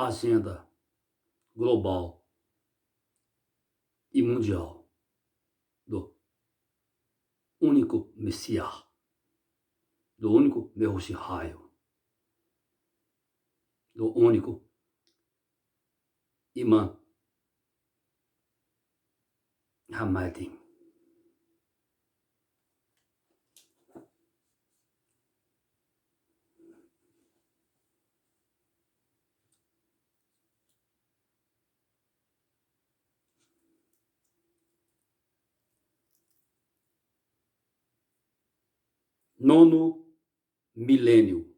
agenda global e mundial do único Messias, do único Mehushihaio, do único Imã Hamadin. Nono milênio.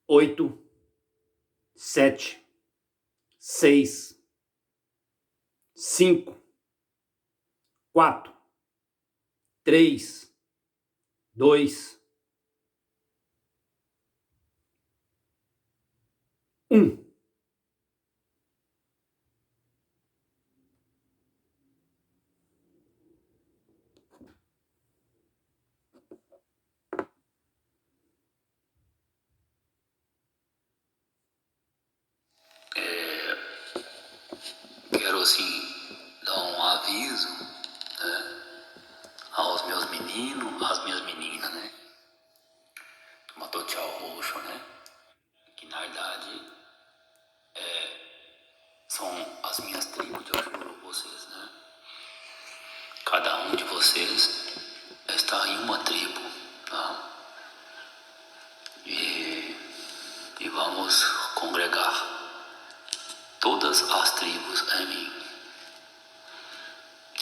Oito, 7, 6, 5, 4, 3, 2, 1. Quero assim dar um aviso, né, aos meus meninos, às minhas meninas, né? Matotial roxo, né? Que na verdade são as minhas tribos de Oxuru, vocês, né? Cada um de vocês está em uma tribo, tá? E vamos congregar todas as tribos em mim,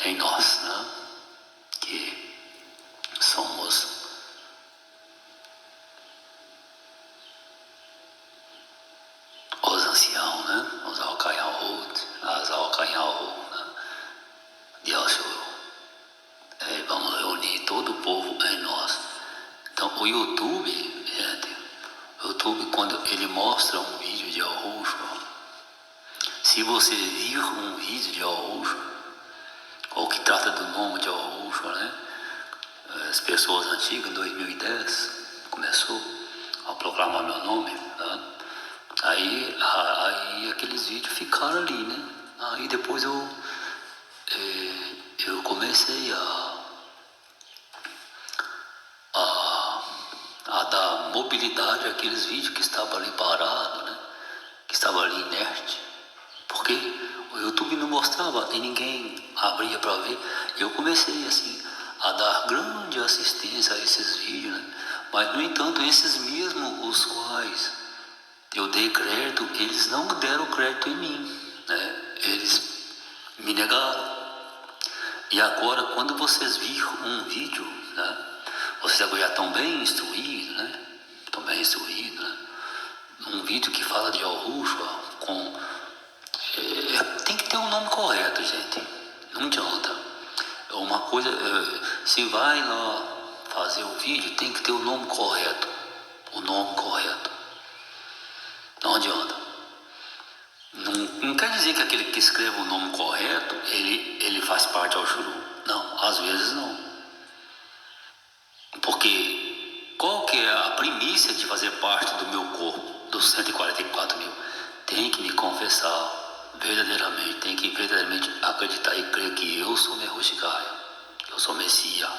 em nós, né? Que somos os anciãos, né? Os Alcaiahut, as Alcaiahut, né? De Oxuru. Vamos reunir todo o povo em nós. Então o YouTube, gente, o YouTube, quando ele mostra um vídeo de Arroxo, se você vir um vídeo de Arroxo, ou que trata do nome de Arroxo, né? As pessoas antigas, em 2010, começou a proclamar meu nome, né? Aí aqueles vídeos ficaram ali, né? Aí depois eu comecei a dar mobilidade àqueles vídeos que estavam ali parados, né? Que estavam ali inerte, porque o YouTube não mostrava e ninguém abria para ver. Eu comecei assim a dar grande assistência a esses vídeos, né? Mas no entanto, esses mesmos os quais eu dei crédito, eles não deram crédito em mim, né? Eles me negaram. E agora, quando vocês viram um vídeo, né? Vocês agora já estão bem instruídos, né? Estão bem instruídos, né? Um vídeo que fala de Arroxo com... tem que ter um nome correto, gente. Não adianta. Uma coisa... se vai lá fazer o vídeo, tem que ter o nome correto. O nome correto. Não adianta. Não quer dizer que aquele que escreve o nome correto, ele faz parte ao Oxuru. Não, às vezes não. Porque qual que é a primícia de fazer parte do meu corpo, dos 144 mil? Tem que me confessar verdadeiramente, tem que verdadeiramente acreditar e crer que eu sou Mehushihaio, eu sou Messias.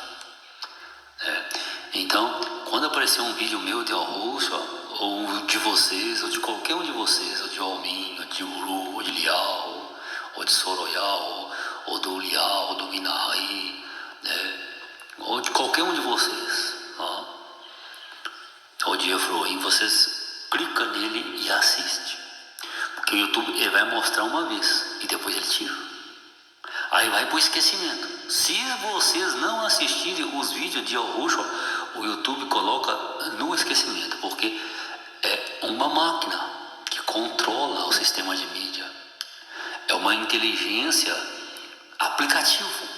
Então, quando aparecer um vídeo meu de Arroxo, ou de vocês, ou de qualquer um de vocês, ou de Almin, ou de Uru, ou de Liao, ou de Soroyal, ou do Liao, ou do Minahai, né? Ou de qualquer um de vocês, ó, ou de Efroim, vocês clicam nele e assistem. Porque o YouTube ele vai mostrar uma vez e depois ele tira. Aí vai pro esquecimento. Se vocês não assistirem os vídeos de Arroxo, o YouTube coloca no esquecimento, porque é uma máquina que controla o sistema de mídia. É uma inteligência aplicativo.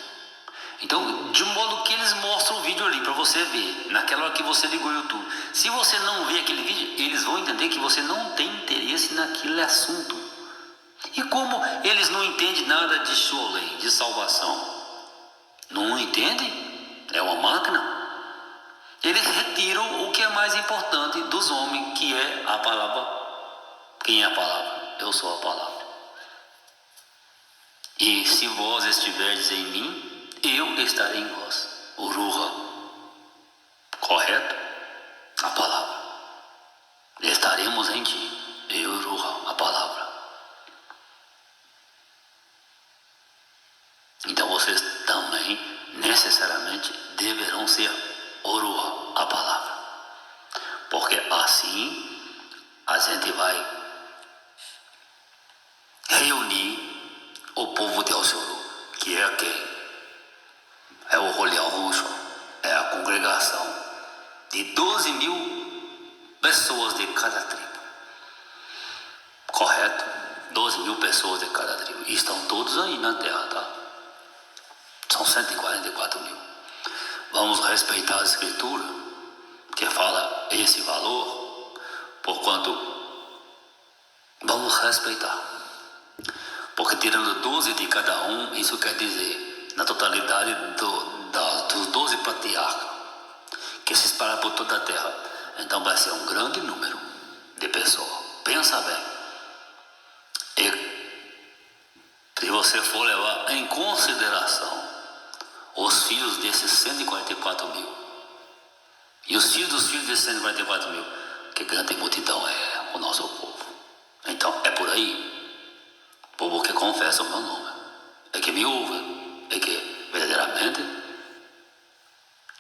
Então, de modo que eles mostram o vídeo ali para você ver, naquela hora que você ligou o YouTube. Se você não vê aquele vídeo, eles vão entender que você não tem interesse naquele assunto. E como eles não entende nada de Sholem, de salvação. Não entende? É uma máquina. Eles retiram o que é mais importante dos homens, que é a palavra. Quem é a palavra? Eu sou a palavra. E se vós estiverdes em mim, eu estarei em vós. O Ruha. Correto? A palavra. Estaremos em ti. Eu e o Ruha, a palavra. Então vocês também necessariamente deverão ser o Ruha, a palavra. Porque assim a gente vai reunir o povo de Alshuru, que é quem? É o Rolial Ruxo, é a congregação de 12 mil pessoas de cada tribo. Correto? 12 mil pessoas de cada tribo. E estão todos aí na terra, tá? São 144 mil. Vamos respeitar a escritura, que fala esse valor, porquanto vamos respeitar. Porque tirando 12 de cada um, isso quer dizer, na totalidade dos 12 patriarcas, que se espalham por toda a terra, então vai ser um grande número de pessoas. Pensa bem. E se você for levar em consideração os filhos desses 144 mil, e os filhos dos filhos desses 144 mil, que grande multidão é o nosso povo. Então é por aí. Povo que confessa o meu nome, é que me ouve, é que verdadeiramente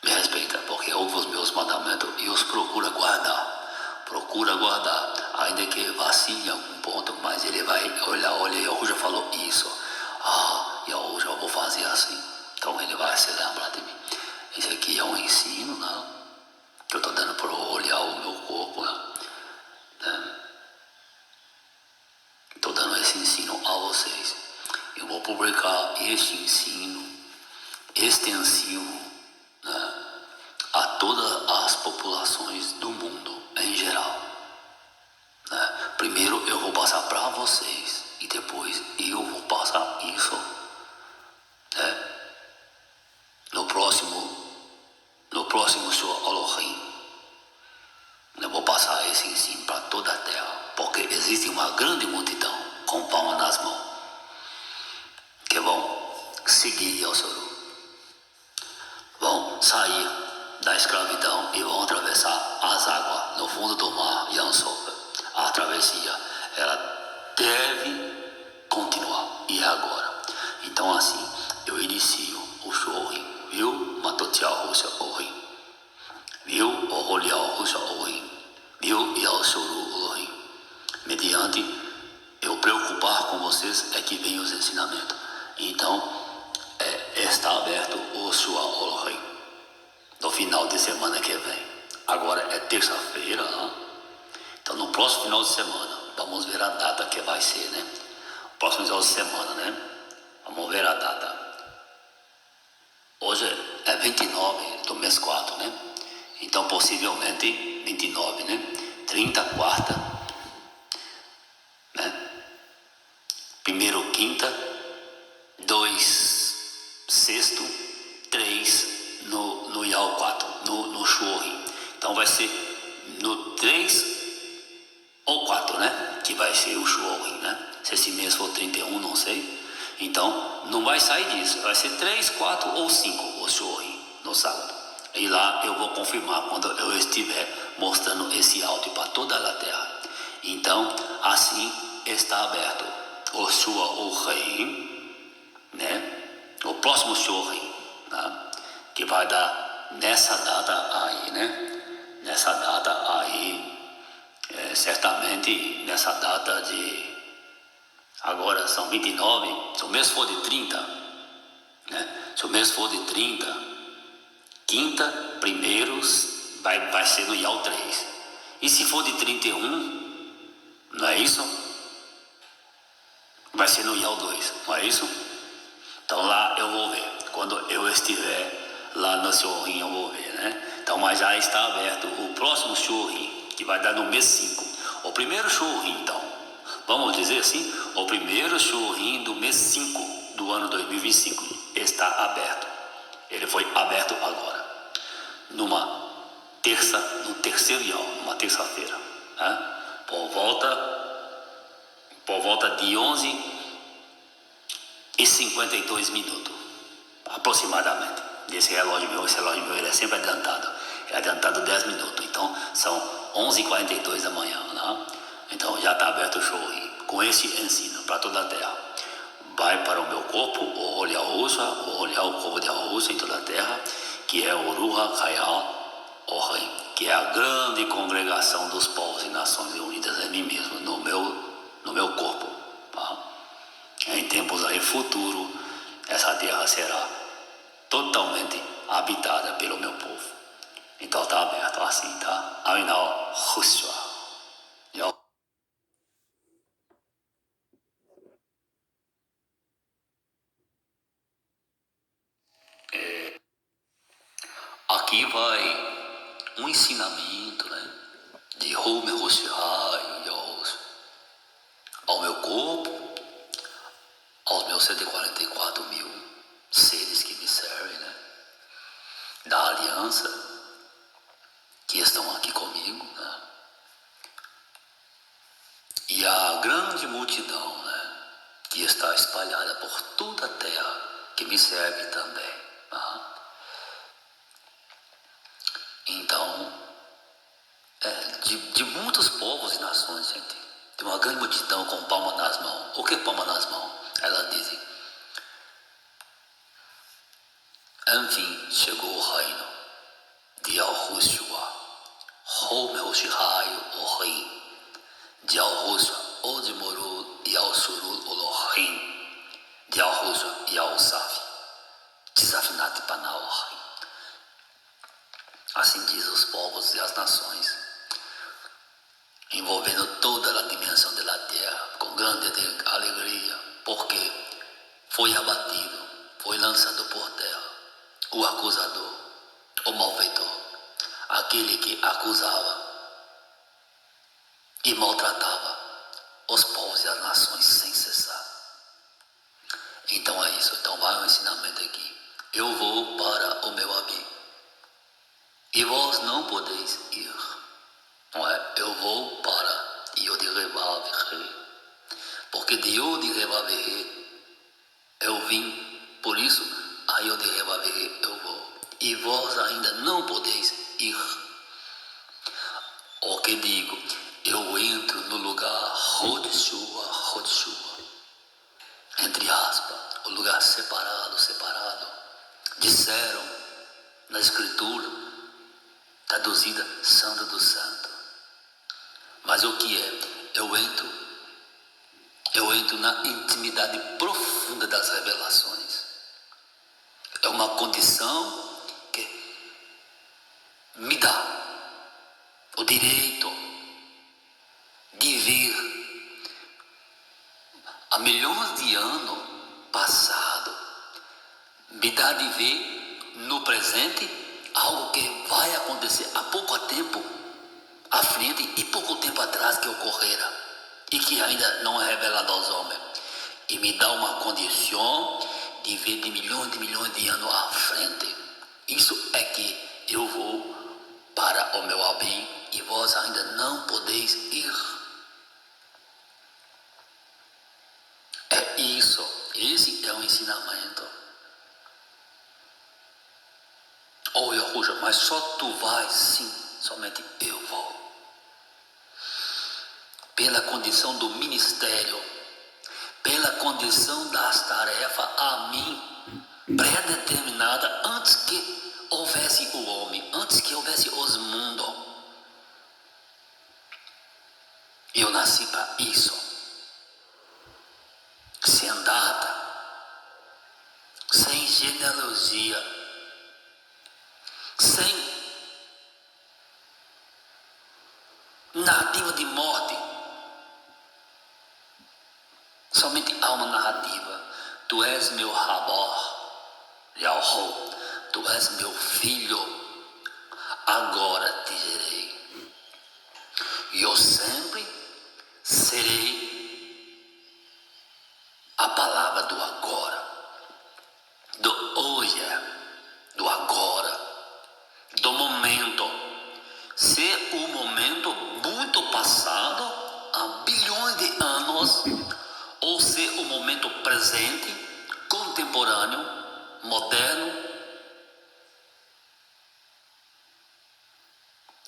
me respeita, porque ouve os meus mandamentos e os procura guardar, ainda que vacile em algum ponto, mas ele vai olhar, olha, Yahu já falou isso, Yahu já vou fazer assim, então ele vai se lembrar de mim. Esse aqui é um ensino, né, que eu estou dando para olhar o meu corpo, né? Estou dando esse ensino a vocês. Eu vou publicar este ensino extensivo, né, a todas as populações do mundo em geral. Né? Primeiro eu vou passar para vocês e depois eu vou passar isso, né, no próximo Shua Elohim. Eu vou passar esse ensino para toda a terra, porque existe uma grande multidão com palma nas mãos que vão seguir Yalshuru, vão sair da escravidão e vão atravessar as águas no fundo do mar Yansop. A travessia, ela deve continuar, e é agora. Então assim eu inicio o Shorim, viu? Matotial Ruxa Orim, viu? O Rolial Ruxa Orim, viu? Yalshuru Orim. Mediante eu preocupar com vocês é que vem os ensinamentos. Então está aberto o Shua Elohim no final de semana que vem. Agora é terça-feira, né? Então no próximo final de semana vamos ver a data que vai ser, né? Próximo final de semana, né? Vamos ver a data. Hoje é 29 do mês 4, né? Então possivelmente 29, né? 30, quarta, né? Primeiro, quinta, 2, sexto, 3 no Yao 4, no Shorim. Então vai ser no 3 ou 4, né? Que vai ser o Shorim, né? Se esse mês for 31, não sei. Então não vai sair disso. Vai ser 3, 4 ou 5 o Shorim no sábado. E lá eu vou confirmar quando eu estiver mostrando esse áudio para toda a terra. Então assim está aberto o Shua Elohim, né? O próximo Shorim, né? Que vai dar nessa data aí, né? Nessa data aí, certamente nessa data de, agora são 29, se o mês for de 30, né? Se o mês for de 30, quinta, primeiros, vai ser no Yao 3. E se for de 31, não é isso? Vai ser no Yao 2, não é isso? Então lá eu vou ver, quando eu estiver lá no Shorim eu vou ver, né? Então, mas já está aberto o próximo Shorim, que vai dar no mês 5. O primeiro Shorim, então, vamos dizer assim, o primeiro Shorim do mês ano 2025 está aberto. Ele foi aberto agora, no terceiro dia, numa terça-feira, né? por volta de 11h52, aproximadamente. Esse relógio meu ele é sempre adiantado. É adiantado 10 minutos. Então são 11h42 da manhã, né? Então já está aberto o show aí, com esse ensino para toda a terra. Vai para o meu corpo, o olho Rússia, o olhar o corpo de Rússia em toda a terra, que é o Ruha Kayal Ohen, que é a grande congregação dos povos e nações unidas em mim mesmo, no meu corpo. Tá? Em tempos aí futuro, essa terra será totalmente habitada pelo meu povo. Então está aberto assim, tá? Afinal, Rússia. Aqui vai um ensinamento, né? De Home Rússia ao meu corpo, aos meus 144 mil seres que me servem, né? Da aliança, que estão aqui comigo, né? E a grande multidão, né? Que está espalhada por toda a terra, que me serve também. Né? Então, de muitos povos e nações, gente, tem uma grande multidão com palma nas mãos. O que é palma nas mãos? Elas dizem: enfim, chegou o reino de Yahushua, Home Hoshihai o rei, de Yahushua, Odimuru Yahusuru Olohim, de Yahushua Yahusaf, Desafinate Panau rei. Assim diz os povos e as nações, envolvendo toda a dimensão da terra, com grande alegria, porque foi abatido, foi lançado por terra o acusador, o malfeitor, aquele que acusava e maltratava os povos e as nações sem cessar. Então é isso, então vai um ensinamento aqui. Eu vou para o meu Abi, e vós não podeis ir. Não é? Eu vou para Yodirevaverre, porque de Yodirevaverre eu vim, por isso a Yodirevaverre eu vou, e vós ainda não podeis ir. O que digo, eu entro no lugar Rodshua, entre aspas, o lugar separado. Disseram na escritura, traduzida Santo do Santo. Mas o que é? Eu entro na intimidade profunda das revelações. É uma condição que me dá o direito de vir há milhões de anos passado, me dá de ver no presente algo que vai acontecer há pouco tempo à frente e pouco tempo atrás que ocorrera e que ainda não é revelado aos homens, e me dá uma condição de ver de milhões de anos à frente. Isso é que eu vou para o meu Abi e vós ainda não podeis ir. É isso, esse é o ensinamento. Oh Yahushua, mas só tu vais? Sim, somente eu vou. Pela condição do ministério, pela condição das tarefas a mim pré-determinada antes que houvesse o homem, antes que houvesse os mundos. Eu nasci para isso, sem data, sem genealogia, sem narrativa de morte, somente alma narrativa. Tu és meu Rabor, Yahô, tu és meu filho, agora te gerei. E eu sempre serei a palavra do agora. do hoje, do agora, do momento. Se o momento muito passado, há bilhões de anos, ou se o momento presente, contemporâneo, moderno,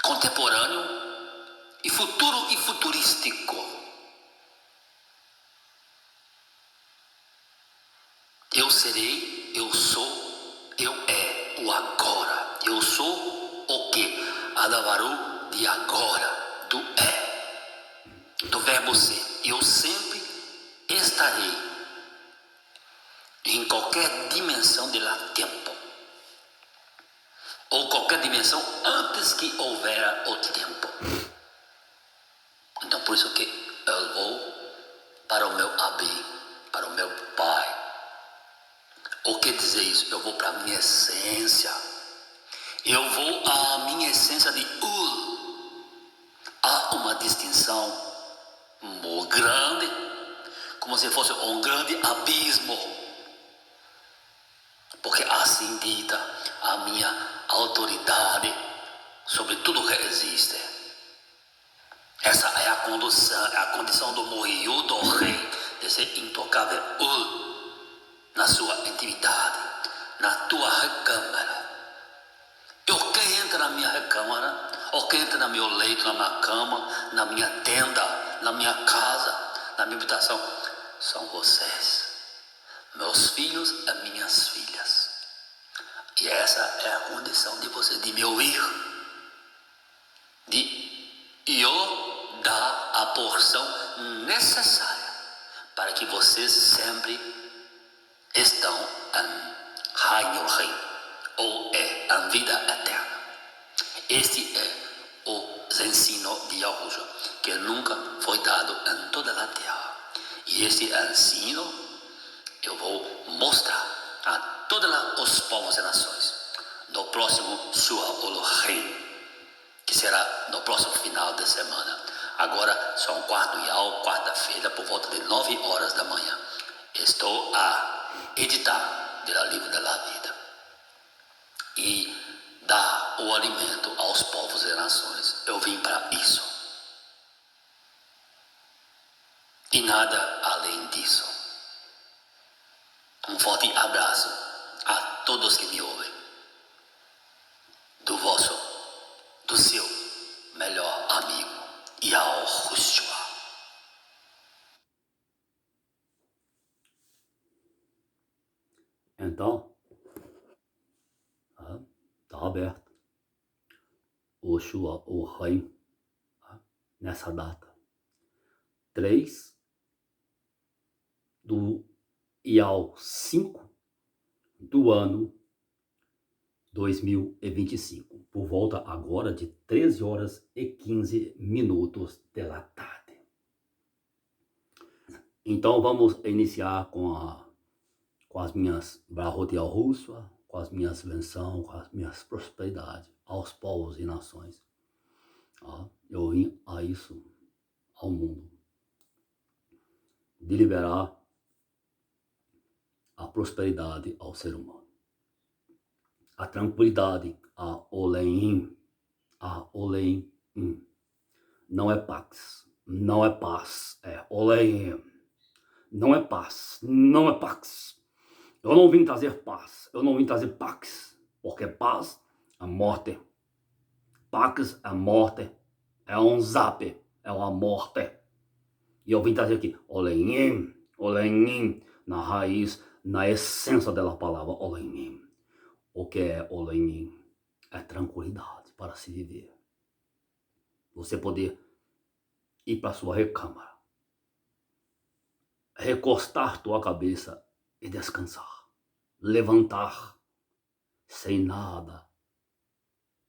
contemporâneo e futuro e futurístico. Eu serei, eu sou, eu é o agora. Eu sou o que? Adavaru de agora, do é, do verbo ser. Eu sempre estarei em qualquer dimensão de lá tempo, ou qualquer dimensão antes que houvera o tempo. Então por isso que eu vou para o meu Abi, para o meu Pai. O que dizer isso? Eu vou para a minha essência. Eu vou à minha essência de Há uma distinção muito grande, como se fosse um grande abismo. Porque assim dita a minha autoridade sobre tudo que existe. Essa é a condição do Mohiu, do rei, de ser intocável na sua intimidade, na tua recâmara. O que entra na minha recâmara, o que entra no meu leito, na minha cama, na minha tenda, na minha casa, na minha habitação, são vocês, meus filhos e minhas filhas. E essa é a condição de você, de me ouvir, de eu dar a porção necessária para que vocês sempre estão em Rainho Rei, ou é a vida eterna. Este é o ensino de Yahushua, que nunca foi dado em toda a terra. E este ensino eu vou mostrar a todos os povos e nações no próximo Sua Olohim, que será no próximo final de semana. Agora são quarta-feira, por volta de 9 horas da manhã. Estou a editar o livro da vida e dar o alimento aos povos e nações. Eu vim para isso e nada além disso. Um forte abraço a todos que me ouvem, do seu melhor amigo, Yahushua. Então, está aberto o Shua, o Raim, nessa data. 3 do Ial 5 do ano 2025, por volta agora de 13 horas e 15 minutos da tarde. Então vamos iniciar com as minhas Brahot Yahushua, com as minhas bênçãos, com as minhas prosperidades aos povos e nações. Eu vim a isso, ao mundo, de liberar a prosperidade ao ser humano, a tranquilidade, a Oleim, não é pax, não é paz, é Oleim, não é paz, não é pax. Eu não vim trazer paz, eu não vim trazer pax, porque paz é morte, pax é morte, é um zap, é uma morte. E eu vim trazer aqui, Oleim, na raiz, na essência da palavra Oleim. O que é Oleim? É tranquilidade para se viver. Você poder ir para sua recâmara, recostar tua cabeça e descansar, levantar sem nada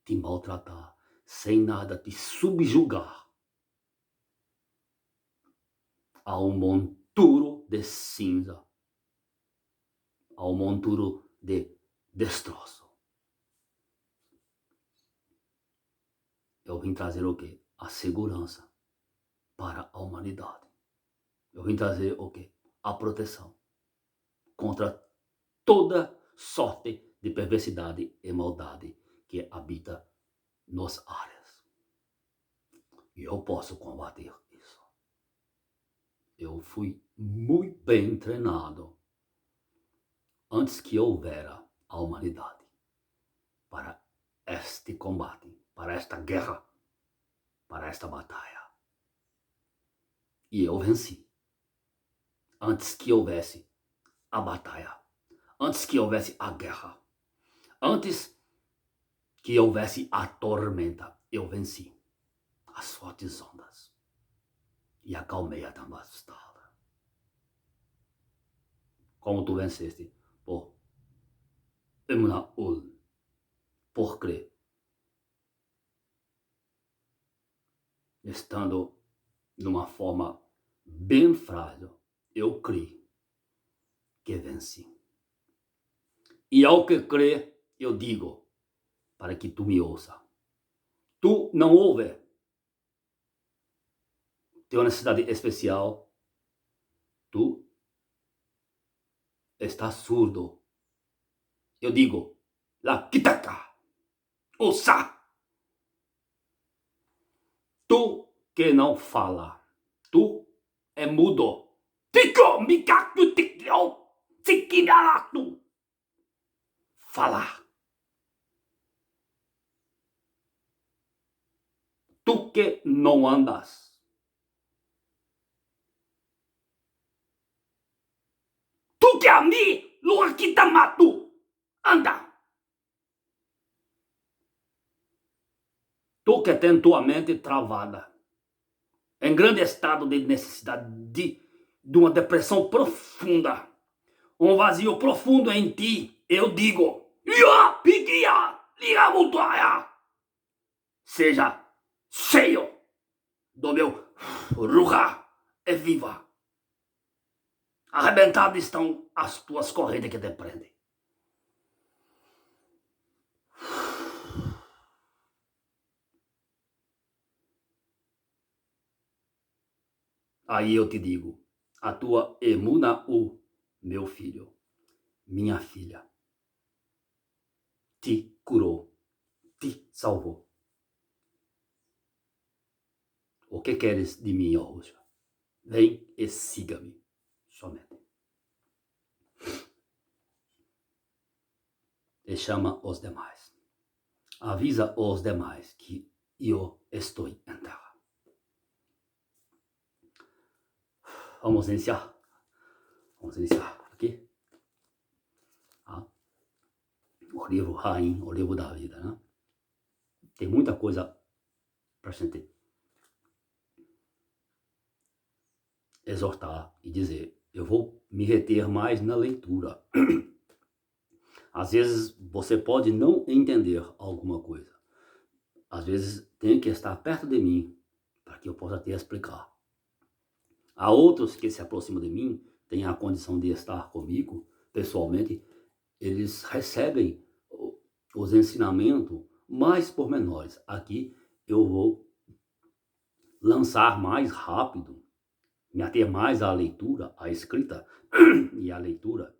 te maltratar, sem nada te subjugar a um monturo de cinza, a um monturo de destroço. Eu vim trazer o quê? A segurança para a humanidade. Eu vim trazer o quê? A proteção contra toda sorte de perversidade e maldade que habita nas áreas. E eu posso combater isso. Eu fui muito bem treinado antes que houvera a humanidade para este combate, para esta guerra, para esta batalha. E eu venci. Antes que houvesse a batalha, antes que houvesse a guerra, antes que houvesse a tormenta, eu venci as fortes ondas e acalmei a tempestade. Como tu venceste? Por Emuna Ul, por crer. Estando numa forma bem frágil, eu creio que venci. E ao que crer, eu digo, para que tu me ouça. Tu não ouve. Tem uma necessidade especial. Tu estás surdo. Eu digo, la kitaka, ouça. Tu que não fala, tu é mudo. Tico, mikaku, tikio, tikinalatu. Fala. Tu que não andas. Tu que a mim, lua kitamatu, anda. Tu que tem tua mente travada, em grande estado de necessidade de uma depressão profunda, um vazio profundo em ti, eu digo, seja cheio do meu ruha e viva. Arrebentadas estão as tuas correntes que te prendem. Aí eu te digo, a tua emuna, meu filho, minha filha, te curou, te salvou. O que queres de mim, Yahushua? Vem e siga-me somente. E chama os demais. Avisa os demais que eu estou em terra. Vamos iniciar. Vamos iniciar aqui. O livro Raim, o livro da vida, né? Tem muita coisa para a gente exortar e dizer. Eu vou me reter mais na leitura. Às vezes você pode não entender alguma coisa. Às vezes tem que estar perto de mim para que eu possa te explicar. Há outros que se aproximam de mim, têm a condição de estar comigo pessoalmente, eles recebem os ensinamentos mais pormenores. Aqui eu vou lançar mais rápido, me ater mais à leitura, à escrita e à leitura.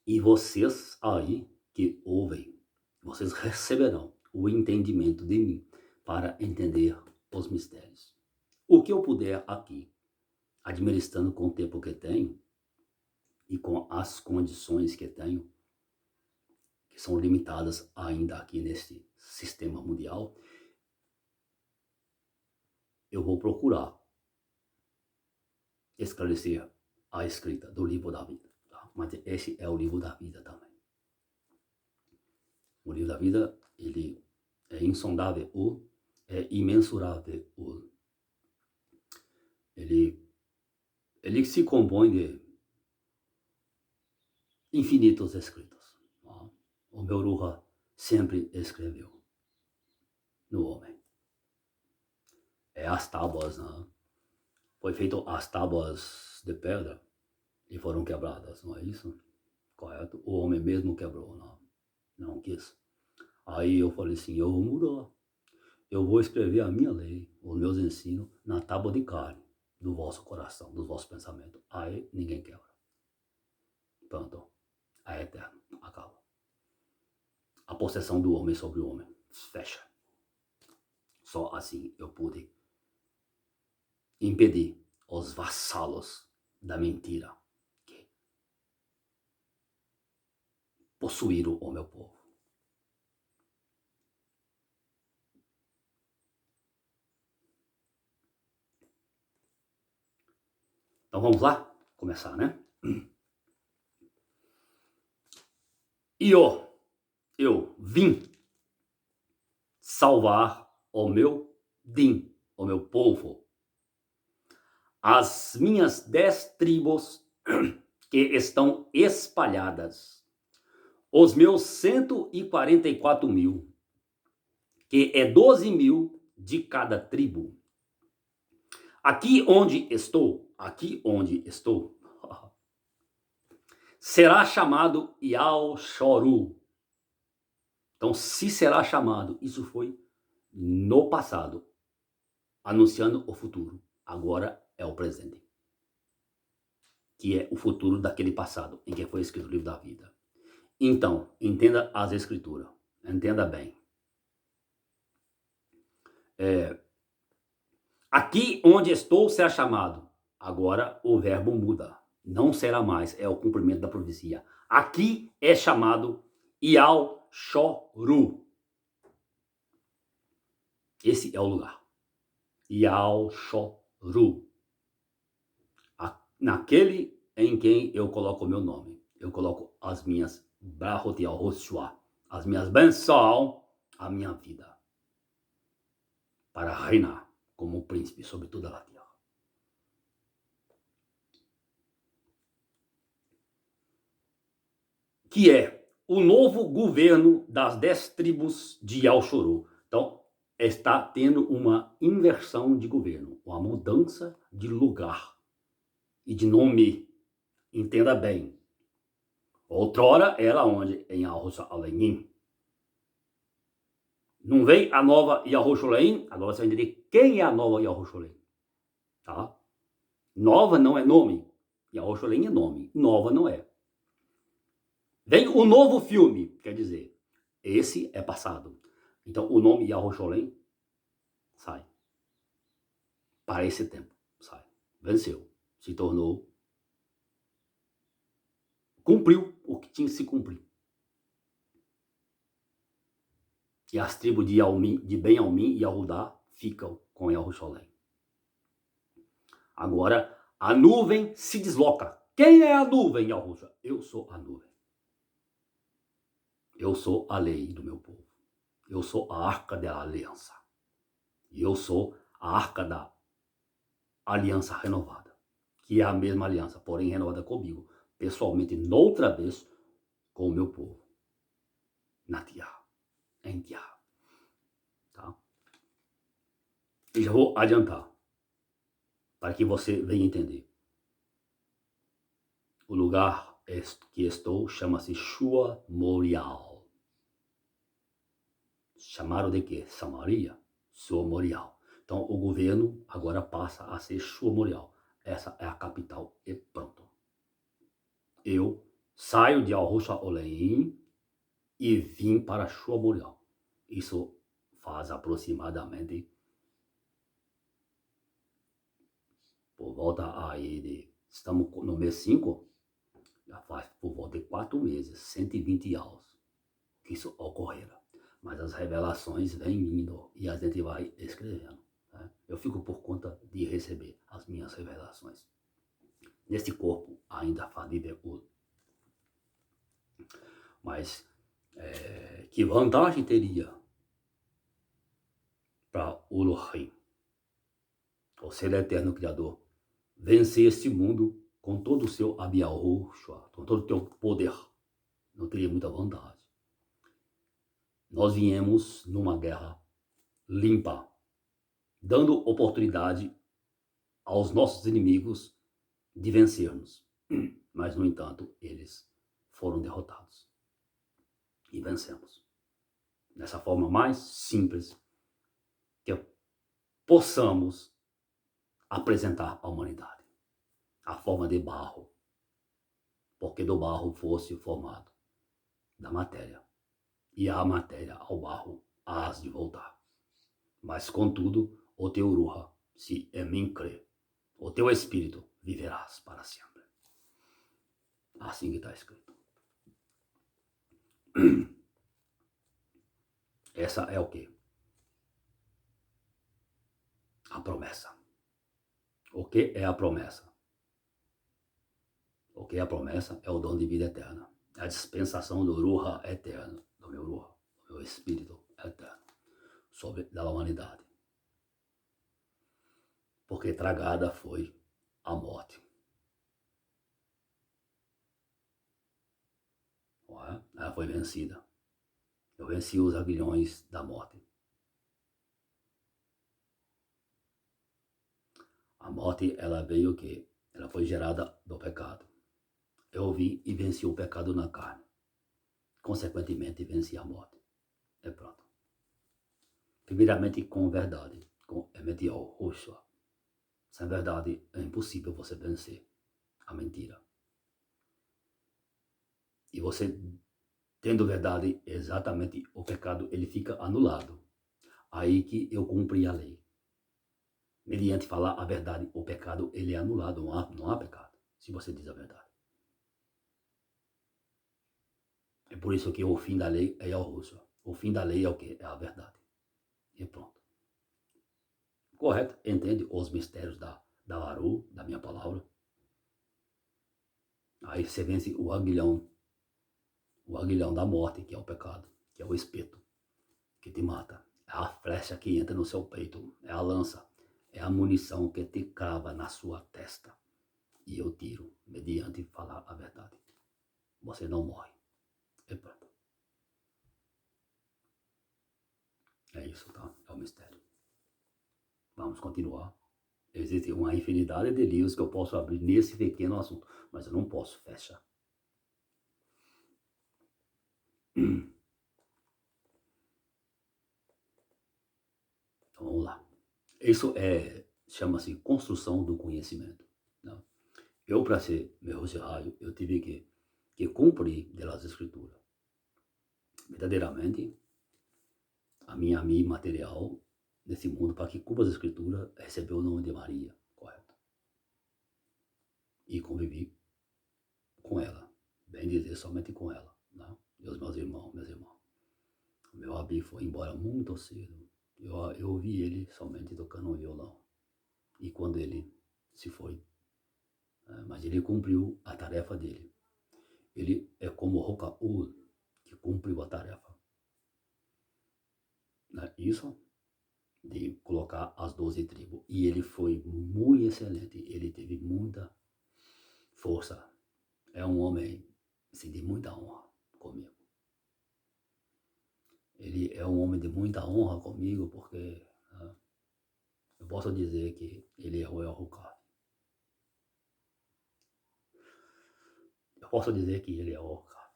E vocês aí que ouvem, vocês receberão o entendimento de mim para entender os mistérios. O que eu puder aqui, administrando com o tempo que tenho e com as condições que tenho, que são limitadas ainda aqui neste sistema mundial, eu vou procurar esclarecer a escrita do livro da vida. Tá? Mas esse é o livro da vida também. O livro da vida, ele é insondável, é imensurável. Ele se compõe de infinitos escritos. Tá? O meu Ruha sempre escreveu no homem. É as tábuas, né? Foi feito as tábuas de pedra e foram quebradas, não é isso? Correto? O homem mesmo quebrou, não quis. Aí eu falei assim, eu vou mudar. Eu vou escrever a minha lei, os meus ensinos, na tábua de carne do vosso coração, dos vossos pensamentos. Aí ninguém quebra. Pronto. É eterno. Acaba. A possessão do homem sobre o homem. Fecha. Só assim eu pude impedir os vassalos da mentira que possuíram o meu povo. Então vamos lá? Começar, né? E eu vim salvar o meu o meu povo. As minhas 10 tribos que estão espalhadas. Os meus 144 mil, que é 12 mil de cada tribo. Aqui onde estou, será chamado Yal-Shoru. Então, se será chamado, isso foi no passado, anunciando o futuro. Agora é o presente, que é o futuro daquele passado, em que foi escrito o livro da vida. Então, entenda as escrituras, entenda bem. Aqui onde estou será chamado. Agora o verbo muda. Não será mais, é o cumprimento da profecia. Aqui é chamado Yal-Shoru. Esse é o lugar. Yal-Shoru. Naquele em quem eu coloco o meu nome. Eu coloco as minhas brachot Yahushua, as minhas bênçãos, a minha vida. Para reinar como príncipe sobre toda a terra. Que é o novo governo das 10 tribos de Yal-Shoru. Então, está tendo uma inversão de governo, uma mudança de lugar e de nome. Entenda bem. Outrora era onde? Em Yahushalayim. Não vem a nova Yahushalayim, agora você vai entender quem é a nova Yahushalayim. Tá? Nova não é nome. Yahushalayim é nome. Nova não é. Vem o novo filme, quer dizer, esse é passado. Então, o nome Yahushalayim sai. Para esse tempo, sai. Venceu. Se tornou. Cumpriu o que tinha que se cumprir. E as tribos de Ben-Almin e Yahudá ficam com Yahushalayim. Agora, a nuvem se desloca. Quem é a nuvem, Yahushua? Eu sou a nuvem. Eu sou a lei do meu povo. Eu sou a arca da aliança. E eu sou a arca da aliança renovada. Que é a mesma aliança, porém renovada comigo. Pessoalmente, noutra vez, com o meu povo. Na terra. Em terra. Tá? E já vou adiantar. Para que você venha entender. O lugar que estou chama-se Shua Morial. Chamaram de quê? Samaria? Shua Morial. Então, o governo agora passa a ser Shua Morial. Essa é a capital e pronto. Eu saio de Yahushalayim e vim para Shua Morial. Isso faz aproximadamente por volta aí de... Estamos no mês 5, já faz por volta de 4 meses, 120 anos que isso ocorrerá. Mas as revelações vêm vindo e a gente vai escrevendo. Né? Eu fico por conta de receber as minhas revelações. Neste corpo ainda falido. Mas que vantagem teria para o Elohim, o ser eterno Criador, vencer este mundo com todo o seu Abiyahushua, com todo o teu poder? Não teria muita vantagem. Nós viemos numa guerra limpa, dando oportunidade aos nossos inimigos de vencermos. Mas, no entanto, eles foram derrotados. E vencemos. Dessa forma mais simples que possamos apresentar à humanidade. A forma de barro. porque do barro fosse formado da matéria, e a matéria ao barro hás de voltar. Mas, contudo, o teu ruha, se em mim crê, o teu espírito viverás para sempre. Assim que está escrito. Essa é o quê? A promessa. O que é a promessa? O que é a promessa? É o dom de vida eterna. É a dispensação do ruha eterno, do meu ruha, do meu espírito eterno, sobre da humanidade. Porque tragada foi a morte. Não é? Ela foi vencida. Eu venci os aguilhões da morte. A morte, ela veio o quê? Ela foi gerada do pecado. Eu vim e venci o pecado na carne. Consequentemente, venci a morte. É pronto. Primeiramente, com verdade. Com emetial, roxo. Sem verdade, é impossível você vencer a mentira. E você, tendo verdade, exatamente o pecado, ele fica anulado. Aí que eu cumpri a lei. Mediante falar a verdade, o pecado, ele é anulado. Não há pecado, se você diz a verdade. É por isso que o fim da lei é o roxo. O fim da lei é o quê? É a verdade. E pronto. Correto? Entende os mistérios da Varu, da minha palavra? Aí você vence o aguilhão da morte, que é o pecado, que é o espeto, que te mata. É a flecha que entra no seu peito, é a lança, é a munição que te crava na sua testa. E eu tiro, mediante falar a verdade. Você não morre. E pronto. É isso, tá? É o mistério. Vamos continuar. Existe uma infinidade de livros que eu posso abrir nesse pequeno assunto, mas eu não posso fechar. Então, vamos lá. Isso chama-se construção do conhecimento. Né? Eu, para ser meu raio, eu tive que cumprir das escrituras. Verdadeiramente, a minha material nesse mundo, para que cumpra as escrituras, recebeu o nome de Maria, correto? E convivi com ela, bem dizer, somente com ela, né? E os meus irmãos. O meu Abi foi embora muito cedo. Eu ouvi ele somente tocando um violão. E quando ele se foi, mas ele cumpriu a tarefa dele. Ele é como Rocaú, que cumpriu a tarefa. Né? Isso de colocar as 12 tribos. E ele foi muito excelente. Ele teve muita força. É um homem assim, de muita honra comigo. Ele é um homem de muita honra comigo porque eu posso dizer que ele é o El Rucaf. Eu posso dizer que ele é o Rucaf.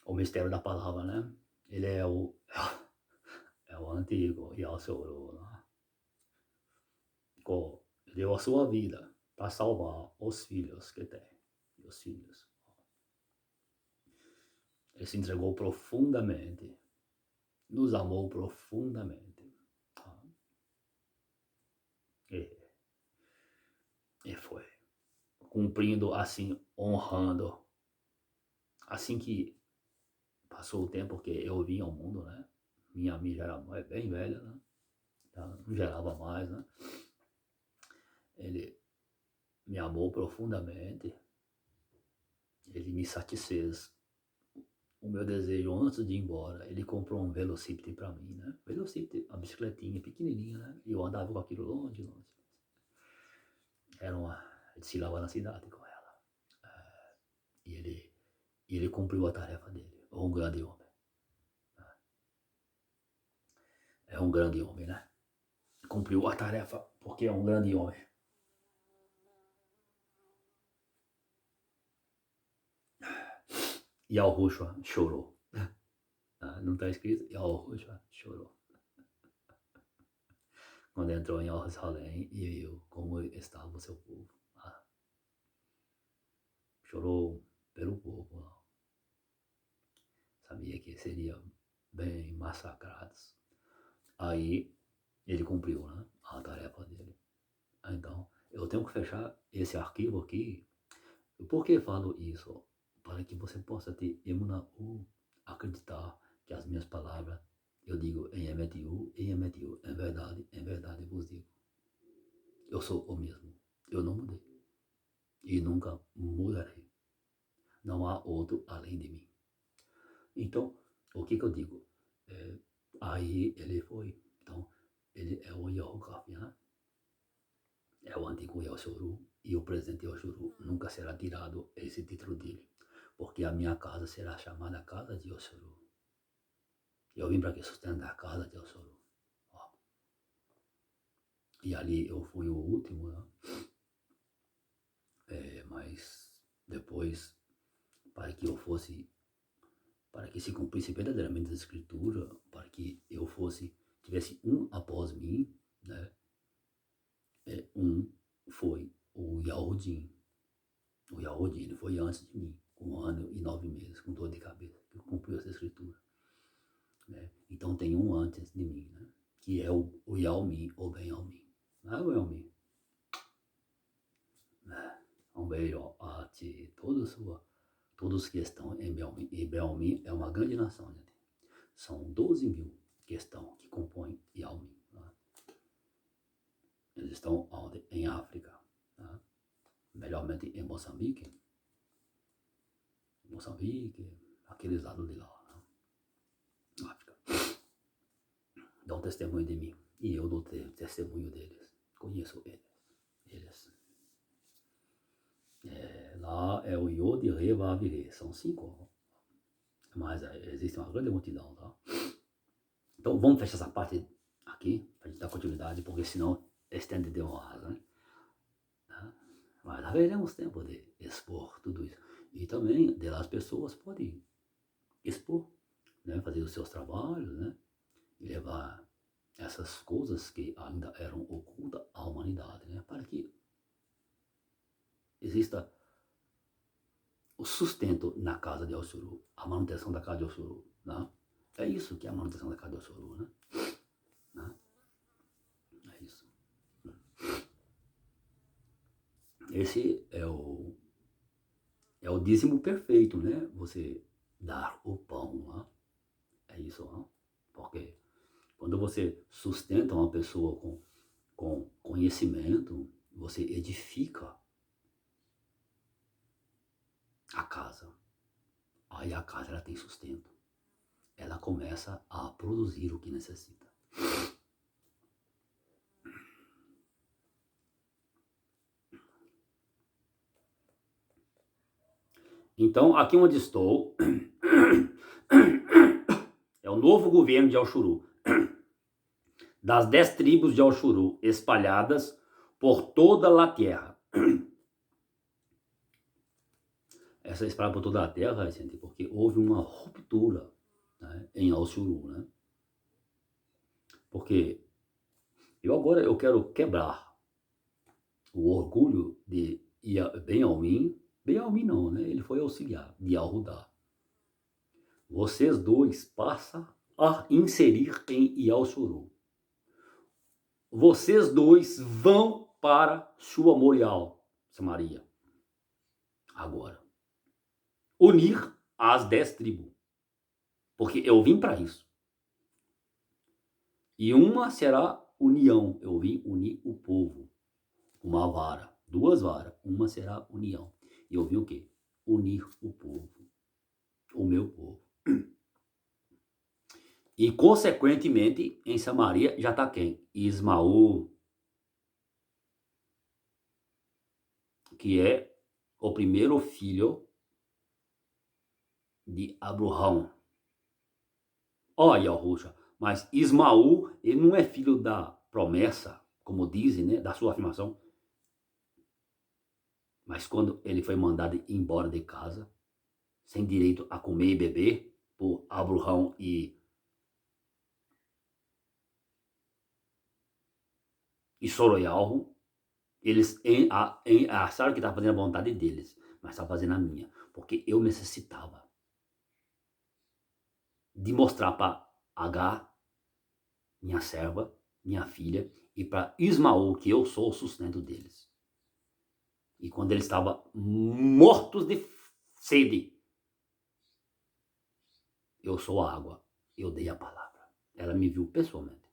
O mistério da palavra, né? Ele é o antigo Yasuru, né? Deu a sua vida para salvar os filhos que tem. Os filhos. Ele se entregou profundamente. Nos amou profundamente. E foi. Cumprindo assim, honrando. Assim que passou o tempo que eu vim ao mundo, né? Minha amiga era bem velha, né? Ela não gerava mais, né? Ele me amou profundamente. Ele me satisfez o meu desejo antes de ir embora. Ele comprou um Velocipede para mim, né? Velocipede, a bicicletinha pequenininha, né? E eu andava com aquilo longe. Era uma... desfilava na cidade com ela. E ele cumpriu a tarefa dele. Um grande homem. É um grande homem, né? Cumpriu a tarefa porque é um grande homem. E Yahushua chorou. Não está escrito? Yahushua chorou. Quando entrou em Jerusalém e viu como estava o seu povo. chorou pelo povo lá. Sabia que seriam bem massacrados. Aí ele cumpriu, né, a tarefa dele. Então, eu tenho que fechar esse arquivo aqui. Por que falo isso? Para que você possa ter emuna ou acreditar que as minhas palavras, eu digo em Emetiu, em verdade vos digo. Eu sou o mesmo. Eu não mudei. E nunca mudarei. Não há outro além de mim. Então, o que eu digo? Aí ele foi. Então, ele é o Yahukaf, né? É o antigo Yahshuru. E o presente Yahshuru nunca será tirado esse título dele. Porque a minha casa será chamada Casa de Yahshuru. Eu vim para que sustentar a Casa de Yahshuru. E ali eu fui o último, né? Mas depois, para que eu fosse, para que se cumprisse verdadeiramente a escritura, para que eu tivesse um após mim, né? Um foi o Yahudim. O Yahudim, ele foi antes de mim, com 1 ano e 9 meses, com dor de cabeça, que cumpriu essa escritura. Né? Então tem um antes de mim, né? Que é o Yalmin, ou Ben Yalmin. Não é o Yalmin. Um beijo a ti, todos que estão em Belmin. E Belmin é uma grande nação, gente. São 12 mil que compõem Yalmin. Né? Eles estão onde? Em África. Né? Melhormente em Moçambique. Aqueles lados de lá. Né? África. Dão testemunho de mim. E eu dou testemunho deles. Conheço eles. Lá é o Yod, Re, Vav e Re. São 5. Mas existe uma grande multidão, tá? Então vamos fechar essa parte aqui, para a gente dar continuidade, porque senão estende demais, né? Mas haveremos tempo de expor tudo isso. E também as pessoas podem expor, né? Fazer os seus trabalhos, né? E levar essas coisas que ainda eram ocultas à humanidade, né? Para que exista o sustento na casa de Oxuru, a manutenção da casa de Oxuru, né? É isso que é a manutenção da casa de Oxuru, né? É isso. Esse é o dízimo perfeito, né? Você dar o pão, né? É isso, né? Porque quando você sustenta uma pessoa com conhecimento, você edifica a casa. Aí a casa ela tem sustento. Ela começa a produzir o que necessita. Então, aqui onde estou, é o novo governo de Alxuru. Das 10 tribos de Alxuru espalhadas por toda a terra. Essa espalhada por toda a terra, gente, porque houve uma ruptura, né, em Alxuru, né? Porque eu quero quebrar o orgulho de Ben Almin. Ben Almin não, né? Ele foi auxiliar de Al-Hudá. Vocês dois passam a inserir em Yalshuru. Vocês dois vão para sua Morial, Samaria. Agora. Unir as 10 tribos. Porque eu vim para isso. E uma será união. Eu vim unir o povo. Uma vara. 2 varas. Uma será união. E eu vim o quê? Unir o povo. O meu povo. E, consequentemente, em Samaria já está quem? Ismael, que é o primeiro filho de Abraão. Olha, Roxa, mas Ismael, ele não é filho da promessa, como dizem, né, da sua afirmação. Mas quando ele foi mandado embora de casa, sem direito a comer e beber, por Abraão e Soroialro, eles acharam que estavam fazendo a vontade deles. mas estava fazendo a minha, porque eu necessitava de mostrar para H, minha serva, minha filha, e para Ismael que eu sou o sustento deles. E quando eles estavam mortos de sede, eu sou a água, eu dei a palavra. Ela me viu pessoalmente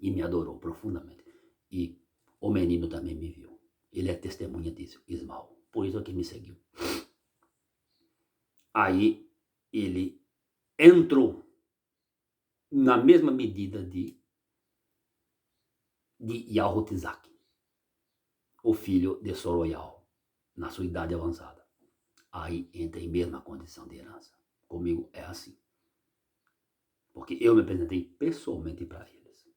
e me adorou profundamente. E o menino também me viu. Ele é testemunha disso, Ismael. Por isso é que me seguiu. Aí ele entrou na mesma medida de Yahutizak, o filho de Soroyal, na sua idade avançada. Aí entra em mesma condição de herança. Comigo é assim. Porque eu me apresentei pessoalmente para eles.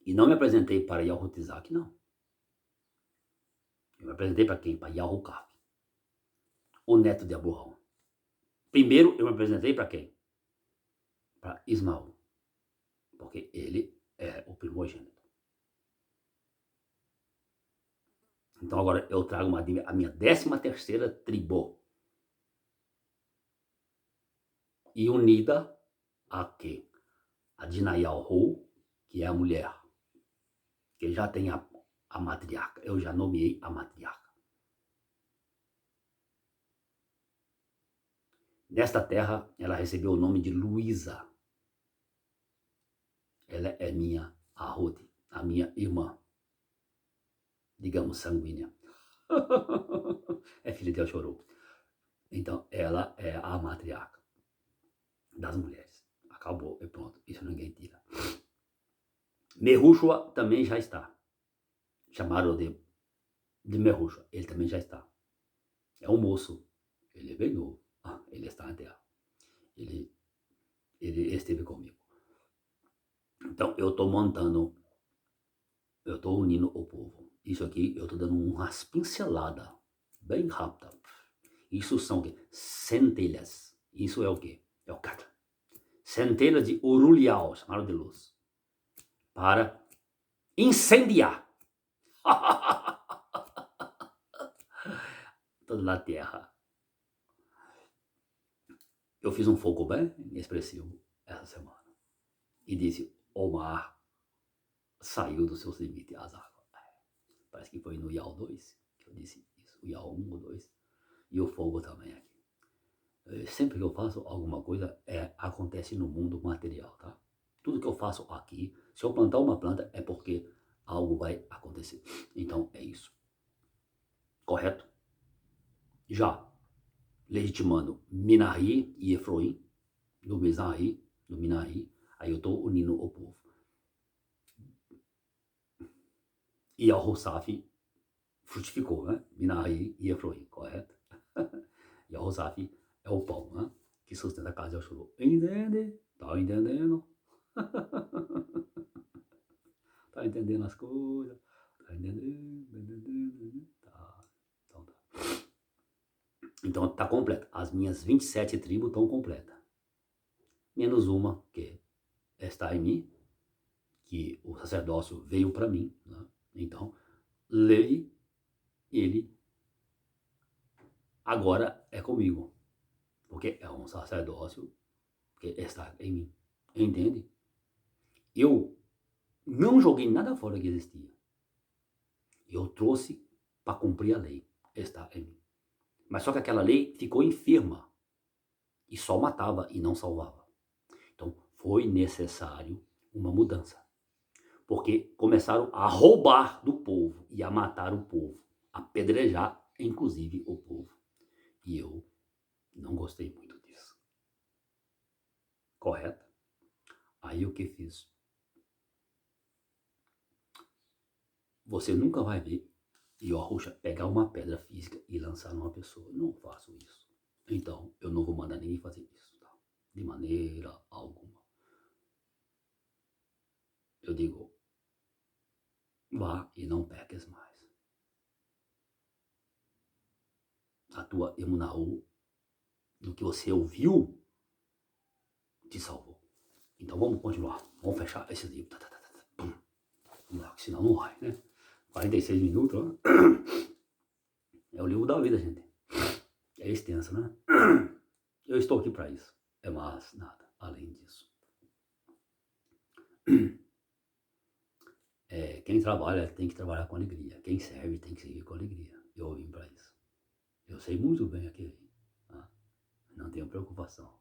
E não me apresentei para Yahutizak, não. Eu me apresentei para quem? Para Yahukaf, o neto de Abraão. Primeiro eu me apresentei para quem? Para Ismael. Porque ele é o primogênito. Então agora eu trago a minha 13ª tribo. E unida a quê? A Dinayalhu, que é a mulher, que já tem a matriarca. Eu já nomeei a matriarca. Nesta terra, ela recebeu o nome de Luísa. Ela é minha Arrude, a minha irmã, digamos, sanguínea. É filha de Elchorou. Então, ela é a matriarca das mulheres. Acabou, e pronto. Isso ninguém tira. Mehushua também já está. Chamaram de Mehushua. Ele também já está. É um moço. Ele é bem novo. Ele está na terra. Ele esteve comigo. Então, eu estou montando, eu estou unindo o povo. Isso aqui, eu estou dando umas pinceladas bem rápida. Isso são o quê? Centelhas. Isso é o quê? É o Katra. Centelhas de Urulial, chamaram de luz, para incendiar toda a terra. Eu fiz um fogo bem expressivo essa semana e disse: o mar saiu dos seus limites, as águas. Parece que foi no Yao 2 que eu disse isso, o Yao 1 ou 2, e o fogo também aqui. Sempre que eu faço alguma coisa, acontece no mundo material, tá? Tudo que eu faço aqui, se eu plantar uma planta, é porque algo vai acontecer. Então, é isso. Correto? Já legitimando Minahi e Efroim, do Mizrahi, do Minahi, aí eu estou unindo o povo. E a Rossaf frutificou, né? Minahi e Efroim, correto? E a Rossaf é o pão, né? Que sustenta a casa de Elchorou. Entende? Tá entendendo? Tá entendendo as coisas? Tá entendendo? Tá. Então tá. Então tá completo. As minhas 27 tribos estão completas. Menos uma que está em mim, que o sacerdócio veio para mim, né? Então, Levi, ele agora é comigo, porque é um sacerdócio que está em mim. Entende? Eu não joguei nada fora que existia. Eu trouxe para cumprir a lei. Está em mim. Mas só que aquela lei ficou enferma e só matava e não salvava. Então, foi necessário uma mudança. Porque começaram a roubar do povo e a matar o povo, a apedrejar, inclusive, o povo. E eu não gostei muito disso. Correto? Aí o que fiz? Você nunca vai ver Yahushua pegar uma pedra física e lançar numa pessoa. Não faço isso. Então, eu não vou mandar ninguém fazer isso, tá? De maneira alguma. Eu digo, vá e não peques mais. A tua emunaú, do que você ouviu, te salvou. Então vamos continuar. Vamos fechar esse livro. Vamos lá, senão não vai, né? 46 minutos, né? É o livro da vida, gente. É extenso, né? Eu estou aqui para isso. É mais nada além disso. Quem trabalha tem que trabalhar com alegria. Quem serve tem que servir com alegria. Eu vim para isso. Eu sei muito bem aqui. Tá? Não tenho preocupação.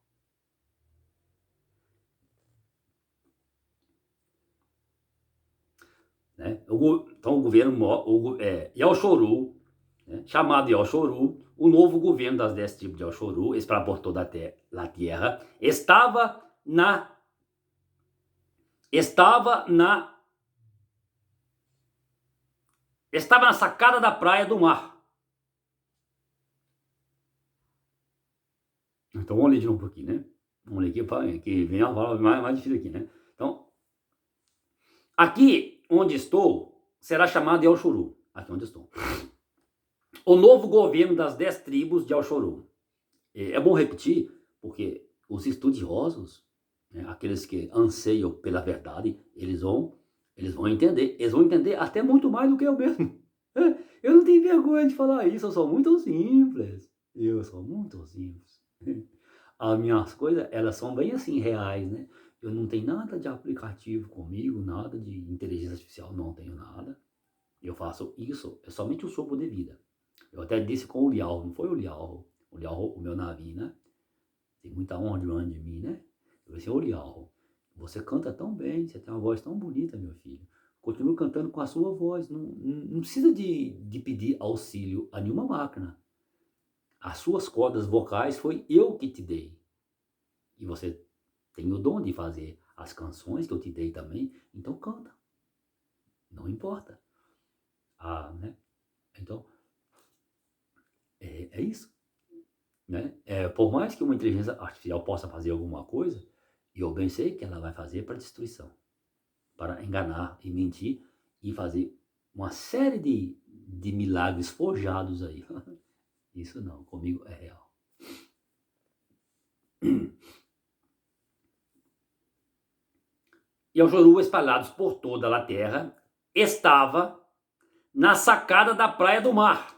Né? Então o governo Yaoshuru, né? Chamado Yaoshuru, o novo governo das 10 tribos de Yaoshuru, espalhado por toda a terra, estava na sacada da praia do mar. Então vamos ler de novo aqui, né? Vamos ler aqui, que vem a palavra mais difícil aqui, né? Então, aqui onde estou será chamado Yaoshuru. Aqui onde estou. O novo governo das 10 tribos de Yaoshuru. É bom repetir, porque os estudiosos, né, aqueles que anseiam pela verdade, eles vão entender. Eles vão entender até muito mais do que eu mesmo. Eu não tenho vergonha de falar isso, eu sou muito simples. Eu sou muito simples. As minhas coisas, elas são bem assim, reais, né? Eu não tenho nada de aplicativo comigo, nada de inteligência artificial, não tenho nada. Eu faço isso, é somente o sopro de vida. Eu até disse com o Liao, não foi o Liao, o meu navio, né? Tem muita honra diante de mim, né? Eu disse, ô Liao, você canta tão bem, você tem uma voz tão bonita, meu filho. Continue cantando com a sua voz, não precisa de pedir auxílio a nenhuma máquina. As suas cordas vocais foi eu que te dei. E você tem o dom de fazer as canções que eu te dei também, então canta. Não importa. Né? Então, é isso. Né? Por mais que uma inteligência artificial possa fazer alguma coisa, eu bem sei que ela vai fazer para destruição, para enganar e mentir e fazer uma série de milagres forjados aí. Isso não, comigo é real. E os Joru espalhados por toda a terra estava na sacada da praia do mar.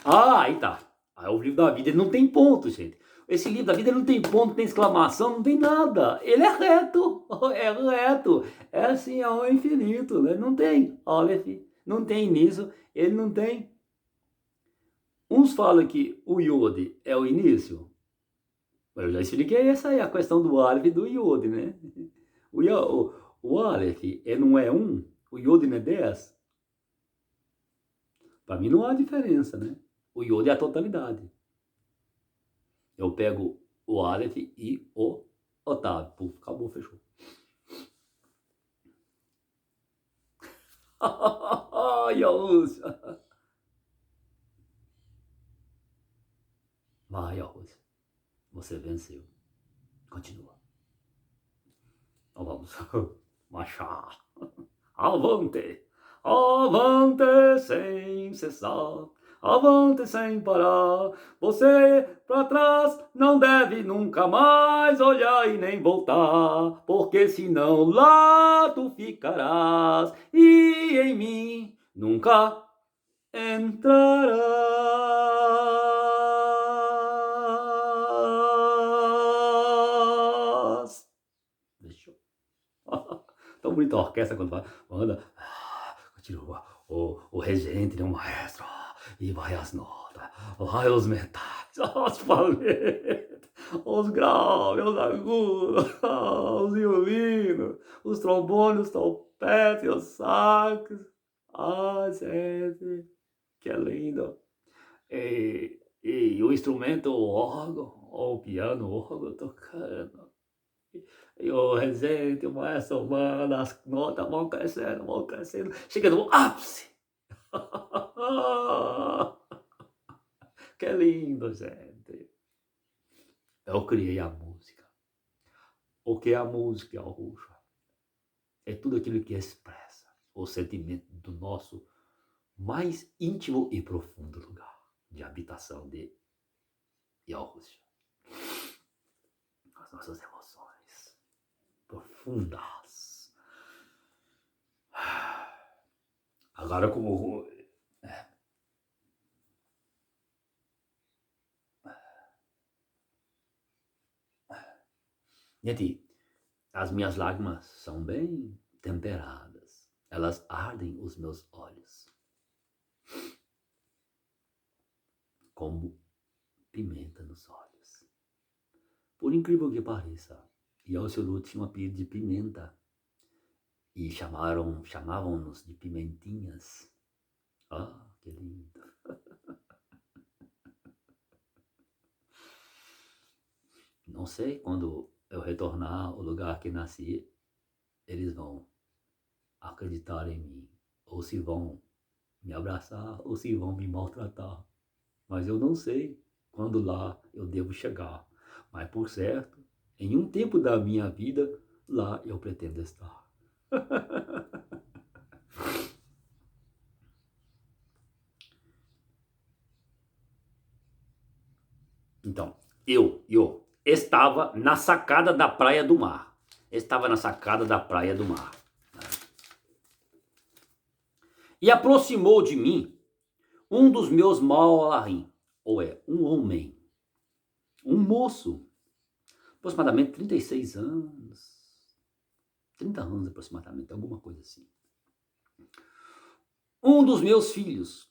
Aí tá. Aí o livro da vida, ele não tem ponto, gente. Esse livro da vida ele não tem ponto, não tem exclamação, não tem nada. Ele é reto, é reto. É assim, ao infinito, né? Não tem Aleph, não tem início, ele não tem. Uns falam que o Yod é o início. Eu já expliquei essa aí, a questão do Aleph e do Yod, né? O Aleph, ele não é 1, o Yod não é 10. Para mim não há diferença, né? O Yod é a totalidade. Eu pego o Aleph e o Otávio. Puf, acabou, fechou. Yaúcha. Vai, Yaúcha. Você venceu. Continua. Então vamos. Marchar. Avante. Avante sem cessar. Avante sem parar. Você para trás não deve nunca mais olhar e nem voltar, porque senão lá tu ficarás e em mim nunca entrarás. Deixa eu... Tão bonita a orquestra quando vai, manda, continua, o regente, né, o maestro, e vai as notas, vai os metais, os paletas, os graves, os agudos, os violinos, os trombones, os trompetes, os sax. Gente, que lindo. E o instrumento, o órgão, ou o piano, o órgão tocando. E o regente, o maestro, mano, as notas vão crescendo, chega no ápice. Que lindo, gente. Eu criei a música. O que é a música, Yahushua? É tudo aquilo que expressa o sentimento do nosso mais íntimo e profundo lugar de habitação de Yahushua. As nossas emoções profundas. Agora Cara, como... Gente, as minhas lágrimas são bem temperadas. Elas ardem os meus olhos. Como pimenta nos olhos. Por incrível que pareça, Yauchuru tinha um apelido de pimenta. E chamavam-nos de pimentinhas. Ah, que lindo. Não sei, quando eu retornar ao lugar que nasci, eles vão acreditar em mim. Ou se vão me abraçar, ou se vão me maltratar. Mas eu não sei quando lá eu devo chegar. Mas por certo, em um tempo da minha vida, lá eu pretendo estar. Então, eu estava na sacada da Praia do Mar. Estava na sacada da Praia do Mar. E aproximou de mim um dos meus Maolarim, ou um homem, um moço, aproximadamente 36 anos, 30 anos aproximadamente, alguma coisa assim. Um dos meus filhos,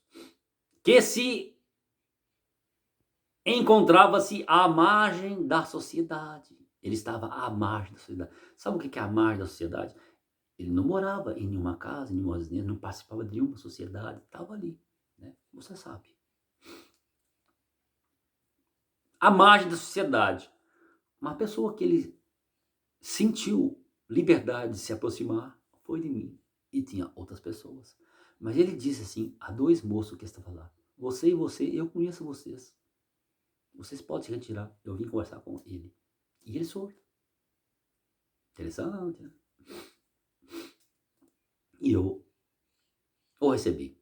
que encontrava-se à margem da sociedade. Ele estava à margem da sociedade. Sabe o que é a margem da sociedade? Ele não morava em nenhuma casa, em nenhuma residência, não participava de nenhuma sociedade, estava ali, né? Você sabe. À margem da sociedade. Uma pessoa que ele sentiu liberdade de se aproximar foi de mim. E tinha outras pessoas. Mas ele disse assim a dois moços que estavam lá: você e você, eu conheço vocês. Vocês podem se retirar. Eu vim conversar com ele. E eles foram. Interessante, né? E eu o recebi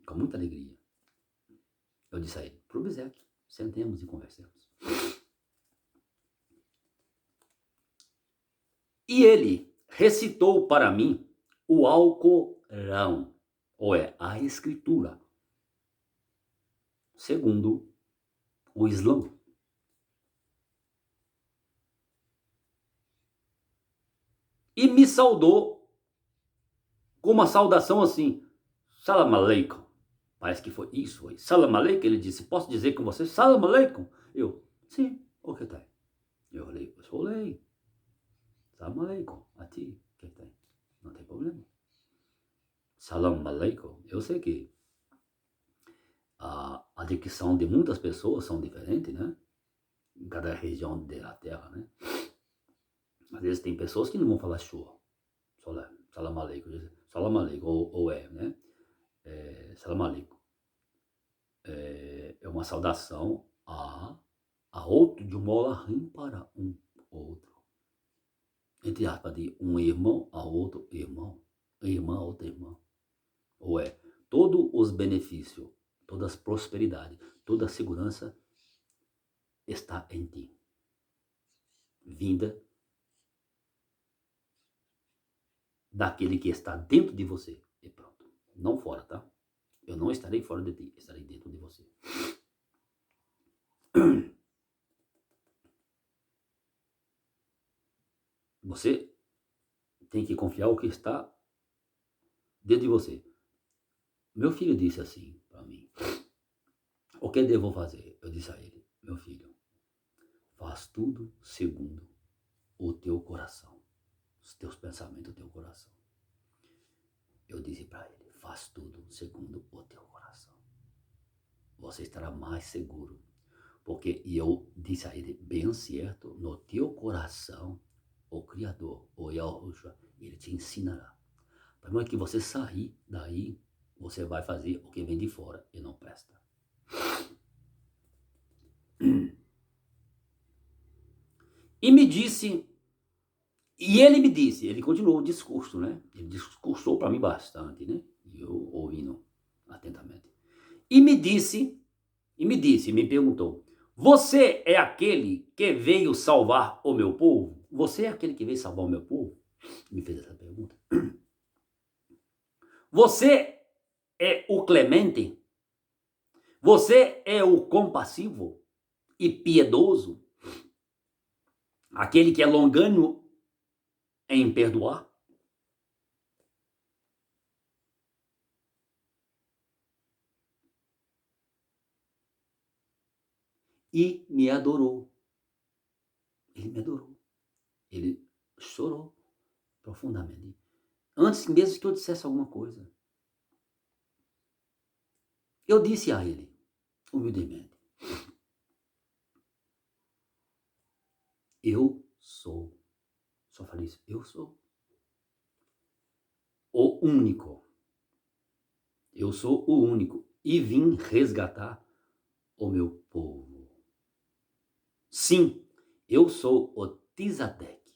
com muita alegria. Eu disse a ele: pro obséquio, sentemos e conversemos. E ele recitou para mim o Alcorão, ou a Escritura, segundo o Islã. E me saudou com uma saudação assim: Salam aleikum. Parece que foi isso, foi. Salam aleikum. Ele disse: posso dizer com você Salam aleikum? Eu: sim, o que tem? Eu falei: Salam aleikum, a ti, o que tem? Não tem problema. Salam aleikum. Eu sei que a dicção de muitas pessoas são diferentes, né? Em cada região da terra, né? Às vezes tem pessoas que não vão falar shua. Salam aleikum. Salam aleikum, ou né? Salam aleikum. É uma saudação a outro, de um Maolarim para um outro. Entre aspas, de um irmão a outro irmão. Irmã a outra irmã. Ou todos os benefícios, toda a prosperidade, toda a segurança está em ti. Vinda daquele que está dentro de você. E pronto. Não fora, tá? Eu não estarei fora de ti, estarei dentro de você. Você tem que confiar o que está dentro de você. Meu filho disse assim para mim: o que devo fazer? Eu disse a ele: meu filho, faz tudo segundo o teu coração, os teus pensamentos, o teu coração. Eu disse para ele: faz tudo segundo o teu coração. Você estará mais seguro. Porque eu disse a ele: bem certo, no teu coração, o Criador, o Yahushua, ele te ensinará. Para mais que você sair daí, você vai fazer o que vem de fora e não presta. E me disse, e ele me disse, ele continuou o discurso, né? Ele discursou para mim bastante, né? E eu ouvindo atentamente. E me perguntou: você é aquele que veio salvar o meu povo? Você é aquele que veio salvar o meu povo? Me fez essa pergunta. Você é o clemente? Você é o compassivo e piedoso? Aquele que é longânimo em perdoar? E me adorou. Ele me adorou. Ele chorou profundamente. Antes mesmo que eu dissesse alguma coisa. Eu disse a ele, humildemente, eu sou. Só falei isso, eu sou o único. Eu sou o único. E vim resgatar o meu povo. Sim, eu sou o Tzadek.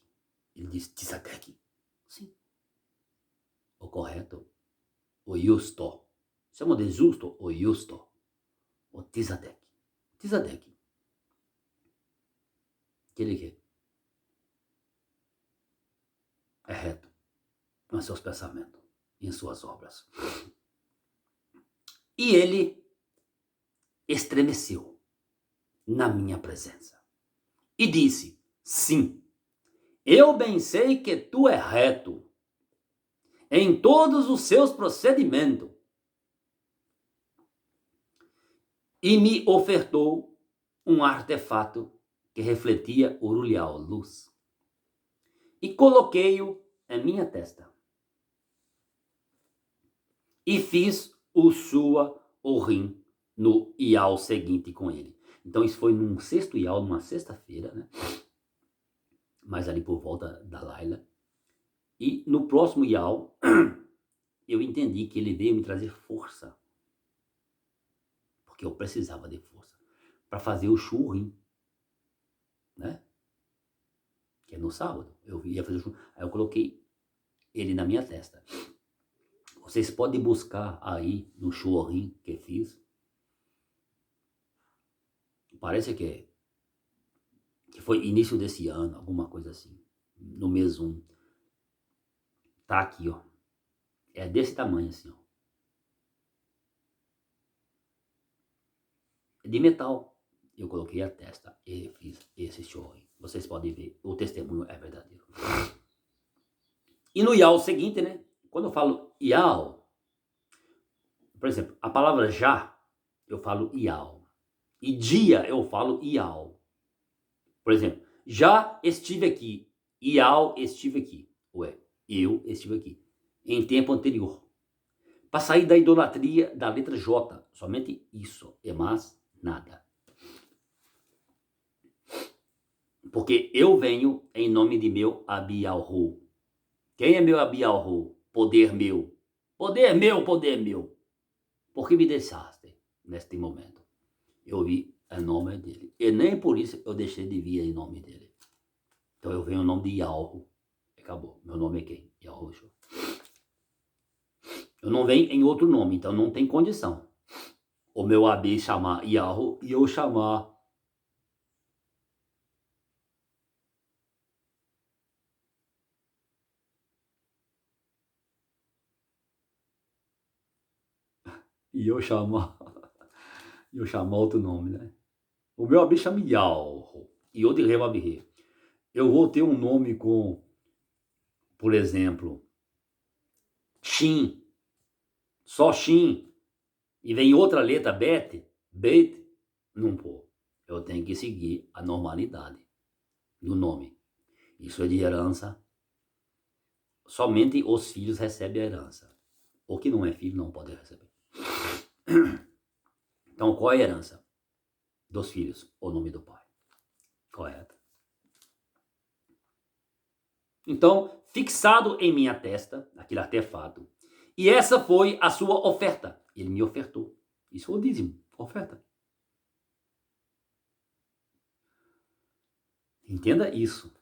Ele disse, Tzadek? Sim. O correto, o justo. Chama de justo o justo. O Tzadek. Tzadek. Aquele que é reto nos seus pensamentos e em suas obras. E ele estremeceu na minha presença e disse, sim, eu bem sei que tu é reto em todos os seus procedimentos. E me ofertou um artefato que refletia urulhau, luz. E coloquei-o em minha testa. E fiz o sua Orim no iau seguinte com ele. Então isso foi num sexto iau, numa sexta-feira, né? Mas ali por volta da Laila. E no próximo iau, eu entendi que ele veio me trazer força. Porque eu precisava de força. Para fazer o churrim, né? Que é no sábado. Eu ia fazer o churrim. Aí eu coloquei ele na minha testa. Vocês podem buscar aí no churrim que fiz. Parece que foi início desse ano, alguma coisa assim. No mês 1. Tá aqui, ó. É desse tamanho assim, ó. É de metal. Eu coloquei a testa e fiz esse churrim. Vocês podem ver, o testemunho é verdadeiro. E no iau seguinte, né? Quando eu falo iau, por exemplo, a palavra já, eu falo iau. E dia, eu falo iau. Por exemplo, já estive aqui. Iau, estive aqui. Ué, eu estive aqui. Em tempo anterior. Para sair da idolatria da letra J. Somente isso. E mais nada. Porque eu venho em nome de meu Abialhu. Quem é meu Abialhu? Poder meu. Poder meu, poder meu. Por que me deixaste neste momento? Eu vi em nome dele. E nem por isso eu deixei de vir em nome dele. Então eu venho em nome de Yahweh. Acabou. Meu nome é quem? Yahweh. Eu não venho em outro nome, então não tem condição. O meu AB chamar Yahweh e eu chamar e eu chamar outro nome, né? O meu AB chama Yahweh e eu de Revabirre. Eu vou ter um nome com, por exemplo, Shin, só Shin, e vem outra letra, Bet, não pô. Eu tenho que seguir a normalidade do nome. Isso é de herança. Somente os filhos recebem a herança. O que não é filho não pode receber. Então, qual é a herança dos filhos? O nome do pai. Correto. Então, fixado em minha testa, aquele artefato, e essa foi a sua oferta. Ele me ofertou. Isso foi o dízimo, oferta. Entenda isso.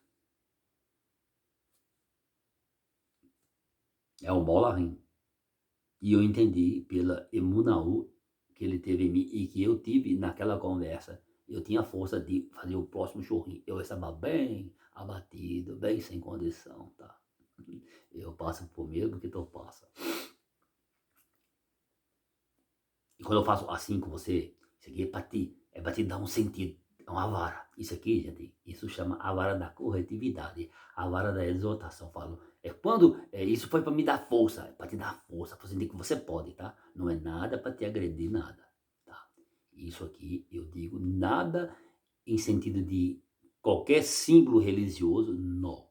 É o Bolarim. E eu entendi pela Emunaú que ele teve em mim e que eu tive naquela conversa. Eu tinha força de fazer o próximo churrinho. Eu estava bem abatido, bem sem condição, tá? Eu passo por mesmo que tu passa. Quando eu faço assim com você, isso aqui é para te dar um sentido, é uma vara. Isso aqui, gente, isso chama a vara da corretividade, a vara da exortação. Falo, isso foi para me dar força, é para te dar força, para sentir que você pode, tá? Não é nada para te agredir, nada, tá? Isso aqui, eu digo, nada em sentido de qualquer símbolo religioso, não.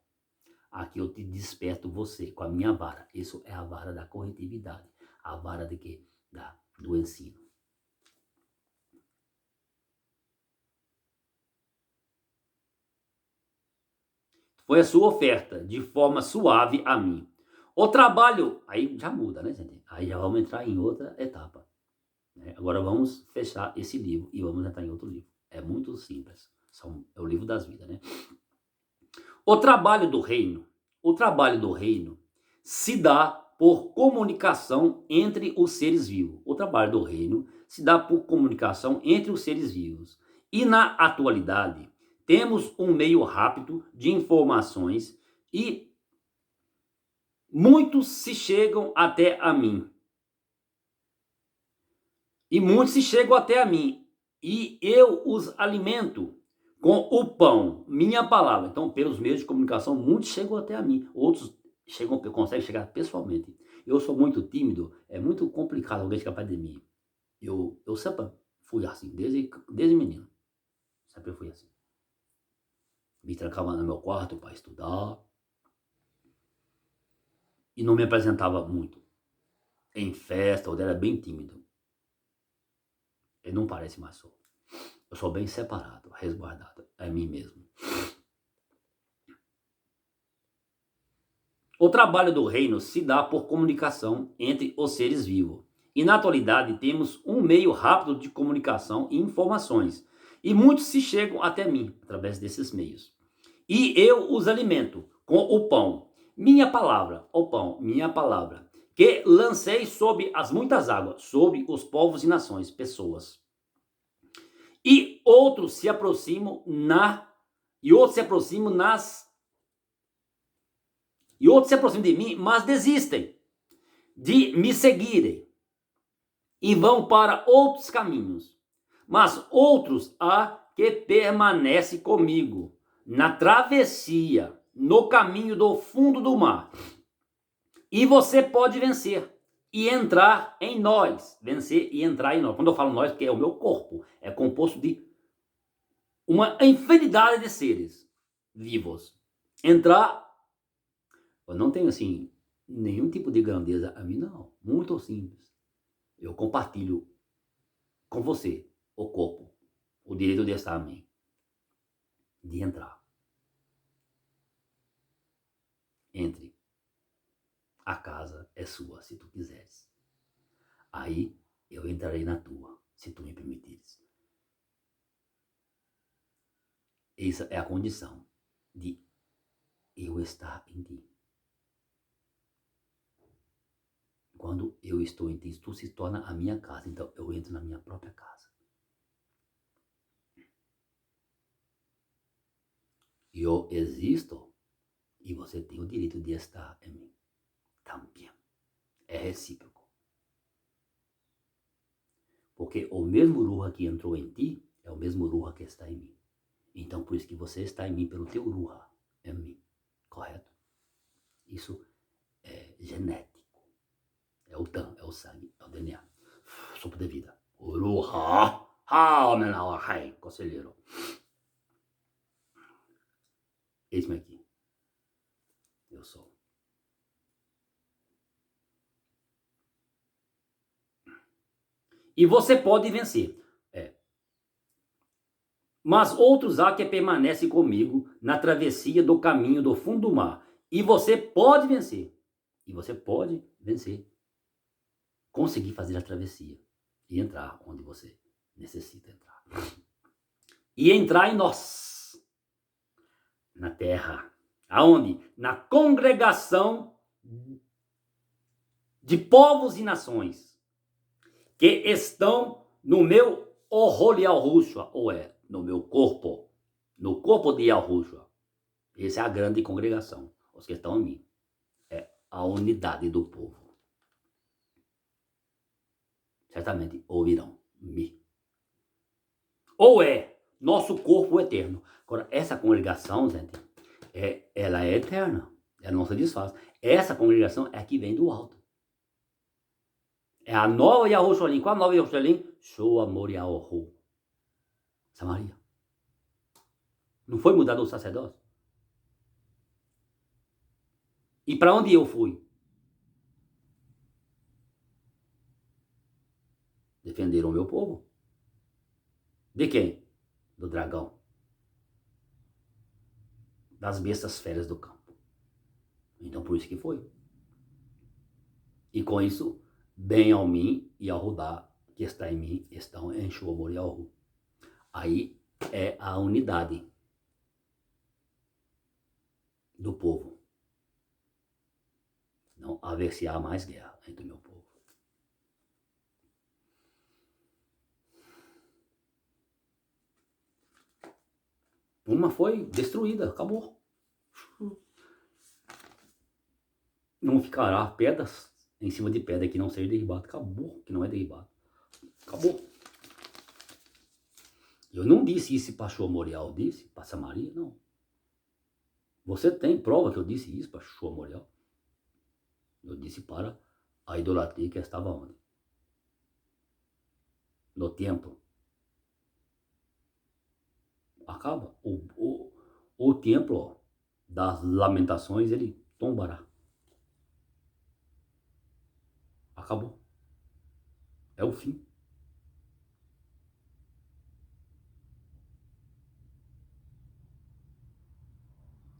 Aqui eu te desperto você com a minha vara. Isso é a vara da corretividade, a vara de quê? Do ensino. Foi a sua oferta, de forma suave a mim. O trabalho, aí já muda, né, gente? Aí já vamos entrar em outra etapa, né? Agora vamos fechar esse livro e vamos entrar em outro livro. É muito simples. É o livro das vidas, né? O trabalho do reino se dá por comunicação entre os seres vivos. O trabalho do reino se dá por comunicação entre os seres vivos. E na atualidade, temos um meio rápido de informações e muitos se chegam até a mim. E eu os alimento com o pão, minha palavra. Então, pelos meios de comunicação, muitos chegam até a mim. Outros conseguem chegar pessoalmente. Eu sou muito tímido, é muito complicado alguém chegar perto de mim. Eu sempre fui assim, desde menino. Sempre fui assim. Me trancava no meu quarto para estudar. E não me apresentava muito. Em festa, eu era bem tímido. Ele não parece mais sou. Eu sou bem separado, resguardado. É mim mesmo. O trabalho do reino se dá por comunicação entre os seres vivos. E na atualidade temos um meio rápido de comunicação e informações. E muitos se chegam até mim através desses meios. E eu os alimento com o pão, minha palavra, o pão, minha palavra, que lancei sobre as muitas águas, sobre os povos e nações, pessoas. E outros se aproximam de mim, mas desistem de me seguirem e vão para outros caminhos. Mas outros há que permanecem comigo na travessia, no caminho do fundo do mar. E você pode vencer e entrar em nós. Vencer e entrar em nós. Quando eu falo nós, porque é o meu corpo, é composto de uma infinidade de seres vivos. Entrar, eu não tenho assim nenhum tipo de grandeza a mim, não. Muito simples. Eu compartilho com você o corpo, o direito de estar a mim, de entrar. Entre. A casa é sua, se tu quiseres. Aí eu entrarei na tua, se tu me permitires. Essa é a condição de eu estar em ti. Quando eu estou em ti, tu se torna a minha casa. Então eu entro na minha própria casa. Eu existo e você tem o direito de estar em mim também. É recíproco. Porque o mesmo Ruha que entrou em ti é o mesmo Ruha que está em mim. Então por isso que você está em mim pelo teu Ruha em mim. Correto? Isso é genético. É o TAM, é o sangue, é o DNA. Sopro de vida. Ruha. Conselheiro. Eis-me aqui. Eu sou. E você pode vencer. Mas outros há que permanecem comigo na travessia do caminho do fundo do mar. E você pode vencer. E você pode vencer. Conseguir fazer a travessia. E entrar onde você necessita entrar. E entrar em nós. Na terra. Aonde? Na congregação de povos e nações. Que estão no meu Ohol Yahushua. Ou no meu corpo. No corpo de Yahushua. Essa é a grande congregação. Os que estão em mim. É a unidade do povo. certamente ouvirão-me. Ou é nosso corpo eterno. Agora, essa congregação, gente, ela é eterna. Ela não se desfaz. Essa congregação é a que vem do alto. É a nova Jerusalém. Qual a nova Jerusalém? Shoa Moriaohu. Samaria. Não foi mudado o sacerdócio? E para onde eu fui? Defender o meu povo. De quem? Do dragão. Das bestas feras do campo. Então por isso que foi. E com isso, bem ao mim e ao Rudá, que está em mim, estão em Shua e Alhu. Aí é a unidade do povo. Não haver-se-á mais guerra entre o meu povo. Uma foi destruída, acabou. Não ficará pedras em cima de pedra que não seja derribado. Acabou, que não é derribado. Acabou. Eu não disse isso para Shua Morial, eu disse para Samaria, não. Você tem prova que eu disse isso para Shua Morial? Eu disse para a idolatria que estava onde? No templo. Acaba. O templo, ó, das lamentações, ele tombará. Acabou. É o fim.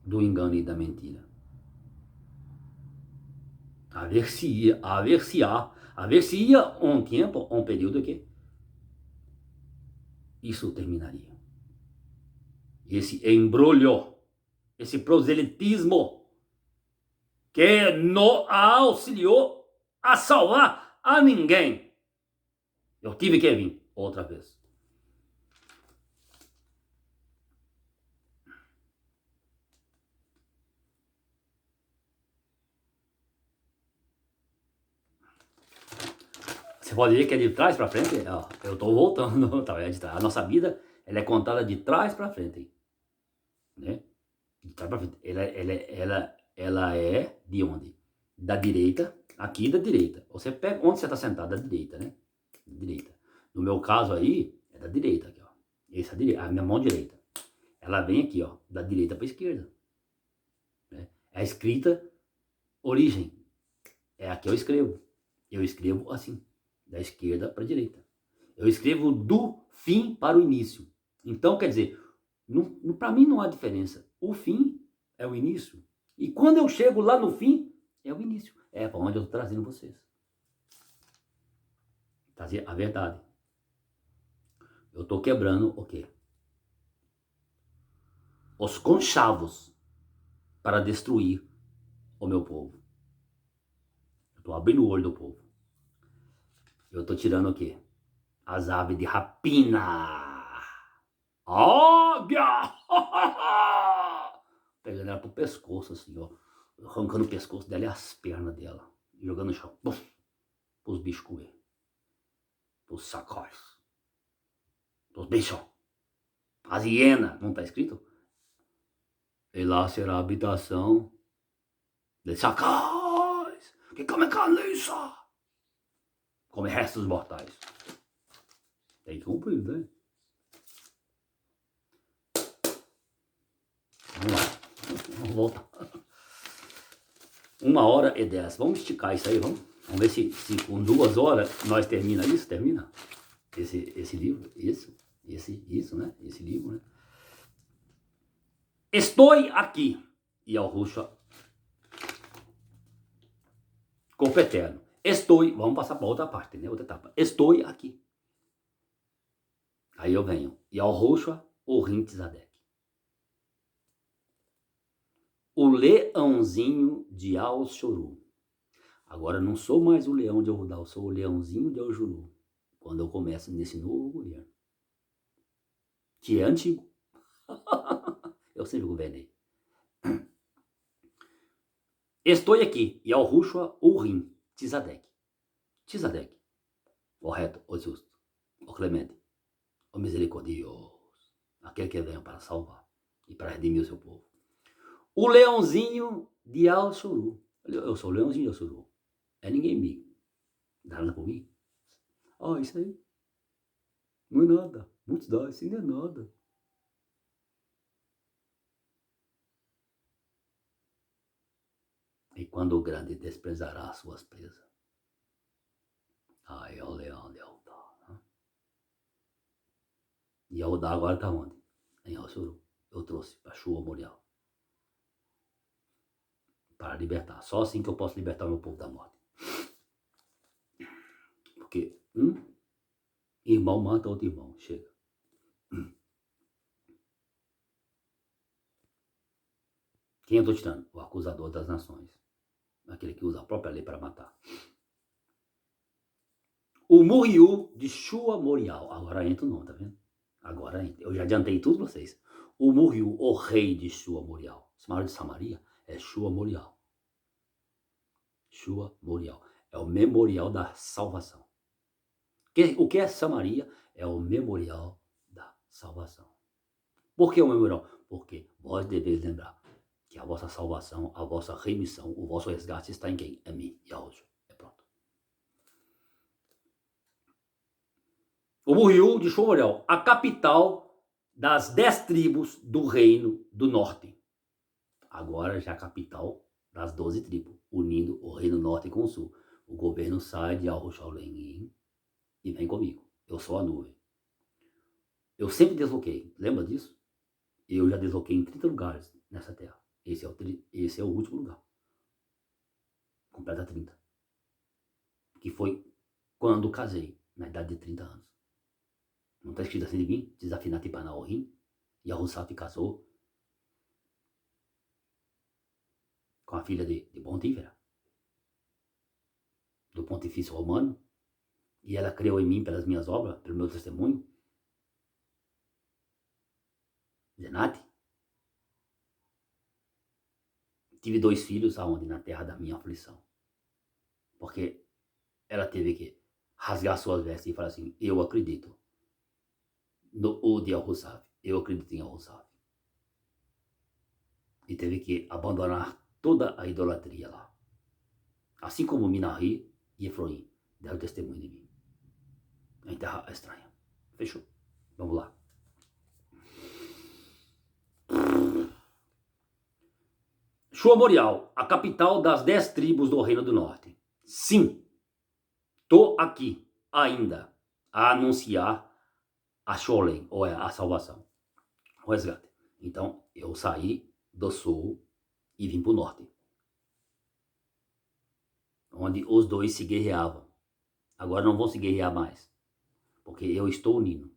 Do engano e da mentira. Haver-se-ia um tempo, um período que isso terminaria. Esse embrulho, esse proselitismo que não auxiliou a salvar a ninguém. Eu tive que vir outra vez. Você pode ver que é de trás para frente. Ó, eu estou voltando. Tá, a nossa vida ela é contada de trás para frente. Né? De trás para frente. Ela é de onde? Da direita. Aqui da direita. Você pega onde você está sentado, da direita, né? Da direita. No meu caso aí, é da direita. Aqui, ó. Essa é a direita, a minha mão direita. Ela vem aqui, ó, da direita para a esquerda. Né? É a escrita origem. É aqui eu escrevo. Eu escrevo assim. Da esquerda para a direita. Eu escrevo do fim para o início. Então, quer dizer, para mim não há diferença. O fim é o início. E quando eu chego lá no fim, é o início. É para onde eu estou trazendo vocês. Trazer a verdade. Eu estou quebrando o quê? Os conchavos para destruir o meu povo. Eu estou abrindo o olho do povo. Eu estou tirando o quê? As aves de rapina. Águia! Pegando ela pro pescoço, assim, ó. Arrancando o pescoço dela e as pernas dela. Jogando no chão. Puf, pros bichos comer. Pros sacóis. Pros bichos. As hienas. Não tá escrito? E lá será a habitação de sacóis que comem caliça. Come restos mortais. Tem que cumprir, né? Vamos lá. Vamos voltar. 1h10. Vamos esticar isso aí, vamos? Vamos ver se com 2 horas nós termina isso. Termina esse livro. Isso, né? Esse livro, né? Estou aqui. E ao Ruxa. Corpo eterno. Estou. Vamos passar para outra parte, né? Outra etapa. Estou aqui. Aí eu venho. E ao Ruxa, o Rintzadek. O leãozinho de Al-Shuru. Agora não sou mais o leão de Orudá, eu sou o leãozinho de Al-Shuru. Quando eu começo nesse novo governo. Que é antigo. Eu sempre governei. Estou aqui. E ao Rushua Urim Tzadek. Tzadek. o reto, o justo, o clemente, o misericordioso, aquele que veio para salvar e para redimir o seu povo. O leãozinho de Al-Shuru. Eu sou o leãozinho de Al-Shuru. É ninguém me dá nada por mim. Isso aí não é nada. Muitos dá, isso não é nada. E quando o grande desprezará as suas presas. É o leão de Judá. Né? E Judá agora está onde? Em Al-Shuru. Eu trouxe para Shua Morial. Para libertar. Só assim que eu posso libertar o meu povo da morte. Porque irmão mata outro irmão. Chega. Quem eu estou tirando? O acusador das nações. Aquele que usa a própria lei para matar. O Muriú de Shua Morial. Agora entra o nome, tá vendo? Agora entra. Eu já adiantei tudo para vocês. O Muriú, o rei de Shua Morial. Chamado de Samaria é Shua Morial. Shua Morial. É o memorial da salvação. O que é Samaria? É o memorial da salvação. Por que o memorial? Porque vós deveis lembrar que a vossa salvação, a vossa remissão, o vosso resgate está em quem? É mim, Yahushua. É pronto. O Muriú de Shua Morial, a capital das 10 tribos do reino do norte. Agora já a capital das 12 tribos, unindo o reino norte com o sul. O governo sai de Al-Shaolen e vem comigo. Eu sou a nuvem. Eu sempre desloquei, lembra disso? Eu já desloquei em 30 lugares nessa terra. Esse é o último lugar. Completa 30. Que foi quando casei, na idade de 30 anos. Não está escrito assim de mim? Desafinati Panaorim. E a Roussafi casou com a filha de Pontífera, do pontifício romano. E ela creu em mim pelas minhas obras, pelo meu testemunho. Zenati. Tive 2 filhos aonde? Na terra da minha aflição. Porque ela teve que rasgar suas vestes e falar assim, eu acredito no Odi al-Hussaf. Eu acredito em al-Hussaf. E teve que abandonar toda a idolatria lá. Assim como Minahi e Efroim deram testemunho de mim. Em terra estranha. Fechou? Vamos lá. Shua Morial, a capital das 10 tribos do Reino do Norte. Sim, estou aqui ainda a anunciar a Sholem, ou a salvação, o resgate. Então, eu saí do sul e vim para o norte, onde os dois se guerreavam. Agora não vão se guerrear mais, porque eu estou unindo.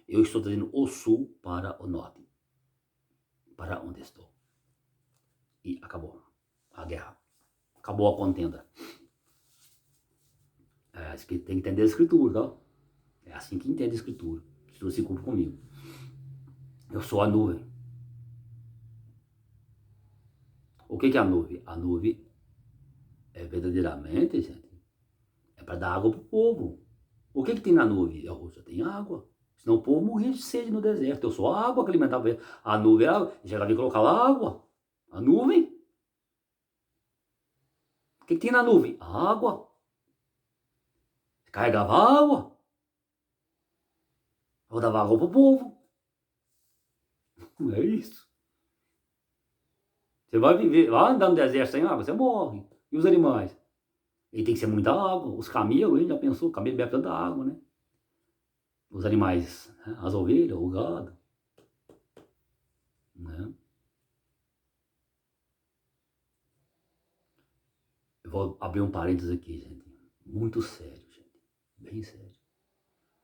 Eu estou trazendo o sul para o norte, para onde estou. E acabou a guerra. Acabou a contenda. Tem que entender a escritura, tá? É assim que entende a escritura. A escritura se cumpre comigo. Eu sou a nuvem. O que é a nuvem? A nuvem é verdadeiramente, gente, é para dar água para o povo. O que tem na nuvem? Tem água. Senão o povo morria de sede no deserto. Eu sou a água que alimentava ele. A nuvem é água. Já havia colocado água. A nuvem. O que tem na nuvem? A água. Carregava água. Eu dava água para o povo. Não é isso. Você vai viver, vai andar no deserto sem água, você morre. E os animais? E tem que ser muita água. Os camelos, ele já pensou, o camelo bebe tanta água, né? Os animais, né? As ovelhas, o gado. Né? Eu vou abrir um parênteses aqui, gente. Muito sério, gente. Bem sério.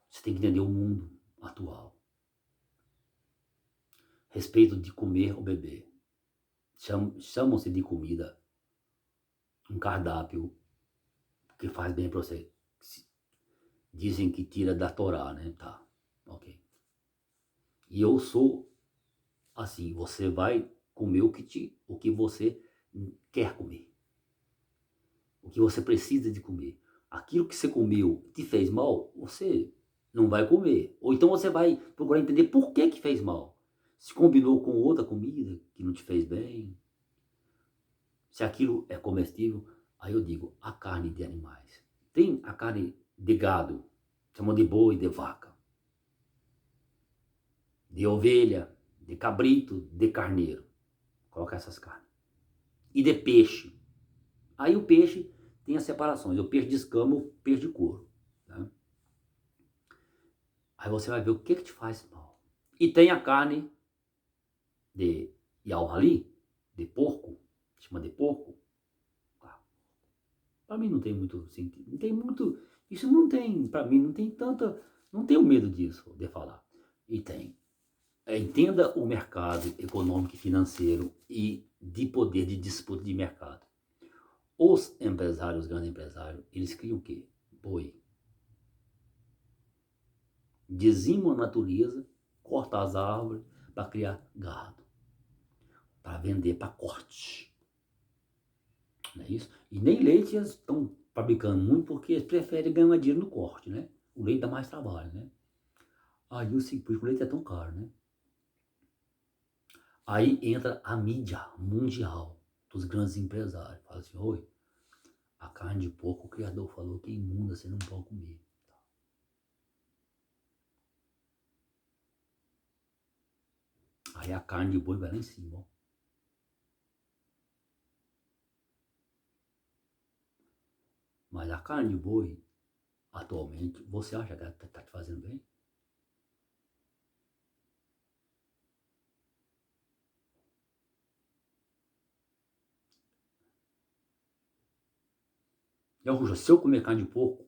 Você tem que entender o mundo atual. Respeito de comer ou beber. Chamam-se de comida um cardápio que faz bem para você. Dizem que tira da Torá, né? Tá, ok. E eu sou assim, você vai comer o que você quer comer. O que você precisa de comer. aquilo que você comeu te fez mal, você não vai comer. Ou então você vai procurar entender por que fez mal. Se combinou com outra comida que não te fez bem, se aquilo é comestível. Aí eu digo, a carne de animais. Tem a carne de gado, chamam de boi, de vaca, de ovelha, de cabrito, de carneiro. Coloca essas carnes. E de peixe. Aí o peixe tem as separações. O peixe de escama, o peixe de couro. Né? Aí você vai ver o que te faz mal. E tem a carne de yaohali, de porco, chama de porco. Para mim não tem muito sentido. Não tem muito. Isso não tem, para mim, não tem tanta. Não tenho medo disso, de falar. E tem. Entenda o mercado econômico e financeiro e de poder de disputa de mercado. Os empresários, os grandes empresários, eles criam o quê? Boi. Dizimam a natureza, cortam as árvores para criar gado. Para vender para corte. Não é isso? E nem leite eles estão fabricando muito porque eles preferem ganhar dinheiro no corte, né? O leite dá mais trabalho, né? Aí o leite é tão caro, né? Aí entra a mídia mundial dos grandes empresários. Fala assim, oi, a carne de porco, o criador falou que é imunda, você não pode comer. Aí a carne de boi vai lá em cima, ó. Mas a carne de boi, atualmente, você acha que ela está te fazendo bem? Se eu comer carne de porco,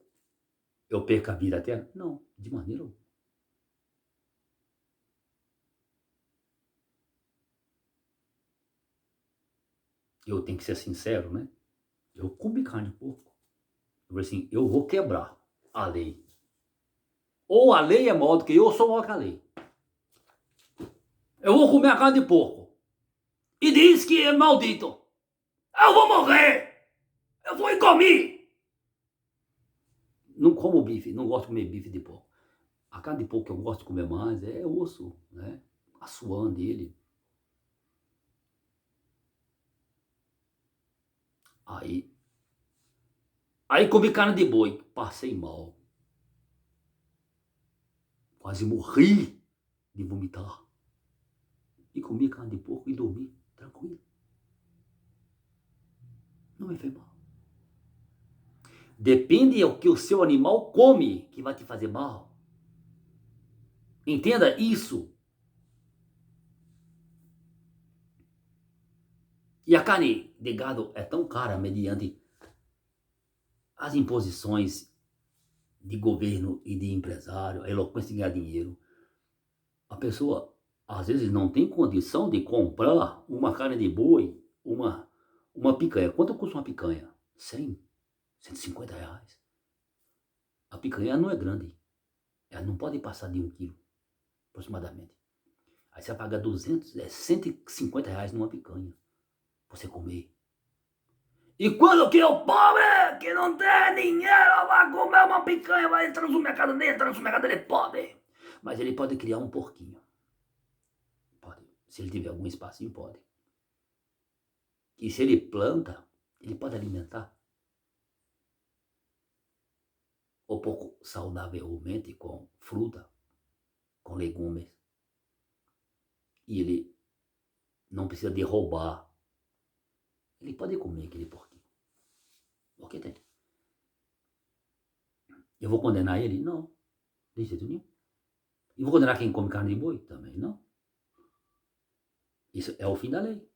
eu perco a vida até? Não, de maneira alguma. Eu tenho que ser sincero, né? Eu comi carne de porco. Eu falei assim, eu vou quebrar a lei. Ou a lei é maior do que eu, ou sou maior que a lei. Eu vou comer a carne de porco. E diz que é maldito. Eu vou morrer. Eu vou e comi. Não como bife, não gosto de comer bife de porco. A carne de porco que eu gosto de comer mais é o osso, né? A suã dele. Aí comi carne de boi, passei mal. Quase morri de vomitar. E comi carne de porco e dormi tranquilo. Não me fez mal. Depende do que o seu animal come que vai te fazer mal. Entenda isso. E a carne de gado é tão cara mediante as imposições de governo e de empresário, a eloquência de ganhar dinheiro. A pessoa, às vezes, não tem condição de comprar uma carne de boi, uma picanha. Quanto custa uma picanha? 100, 150 reais. A picanha não é grande. Ela não pode passar de 1 quilo, aproximadamente. Aí você paga 200, 150 reais numa picanha. Pra você comer. E quando que o pobre, que não tem dinheiro, vai comer uma picanha, vai entrar no supermercado dele é pobre. Mas ele pode criar um porquinho. Pode. Se ele tiver algum espacinho, pode. E se ele planta, ele pode alimentar. O porco saudavelmente com fruta, com legumes. E ele não precisa de roubar. Ele pode comer aquele porquinho. Porque tem. Eu vou condenar ele? Não. De jeito nenhum. E vou condenar quem come carne de boi? Também não. Isso é o fim da lei.